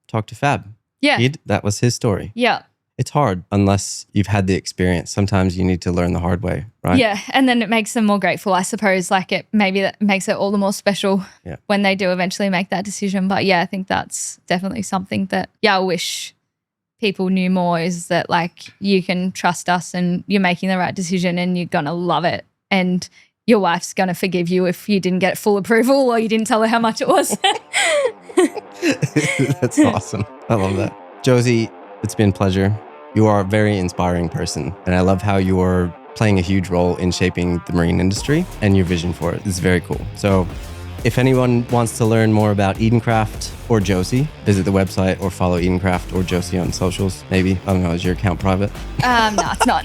B: Talk to Fab.
A: Yeah.
B: That was his story.
A: Yeah.
B: It's hard unless you've had the experience. Sometimes you need to learn the hard way, right?
A: Yeah, and then it makes them more grateful, I suppose. Like that makes it all the more special when they do eventually make that decision. But yeah, I think that's definitely something that, I wish people knew more, is that like you can trust us and you're making the right decision and you're going to love it. And your wife's going to forgive you if you didn't get full approval or you didn't tell her how much it was.
B: That's awesome. I love that. Josie, it's been a pleasure. You are a very inspiring person, and I love how you are playing a huge role in shaping the marine industry and your vision for it. It's very cool. So if anyone wants to learn more about Edencraft or Josie, visit the website or follow Edencraft or Josie on socials. Maybe. I don't know. Is your account private?
A: No, it's not.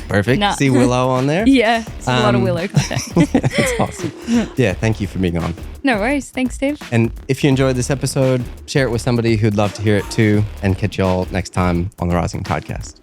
B: Perfect.
A: No.
B: See Willow on there?
A: Yeah. It's a lot of Willow content.
B: That's awesome. Yeah. Thank you for being on.
A: No worries. Thanks, Steve.
B: And if you enjoyed this episode, share it with somebody who'd love to hear it too, and catch y'all next time on the Rising Podcast.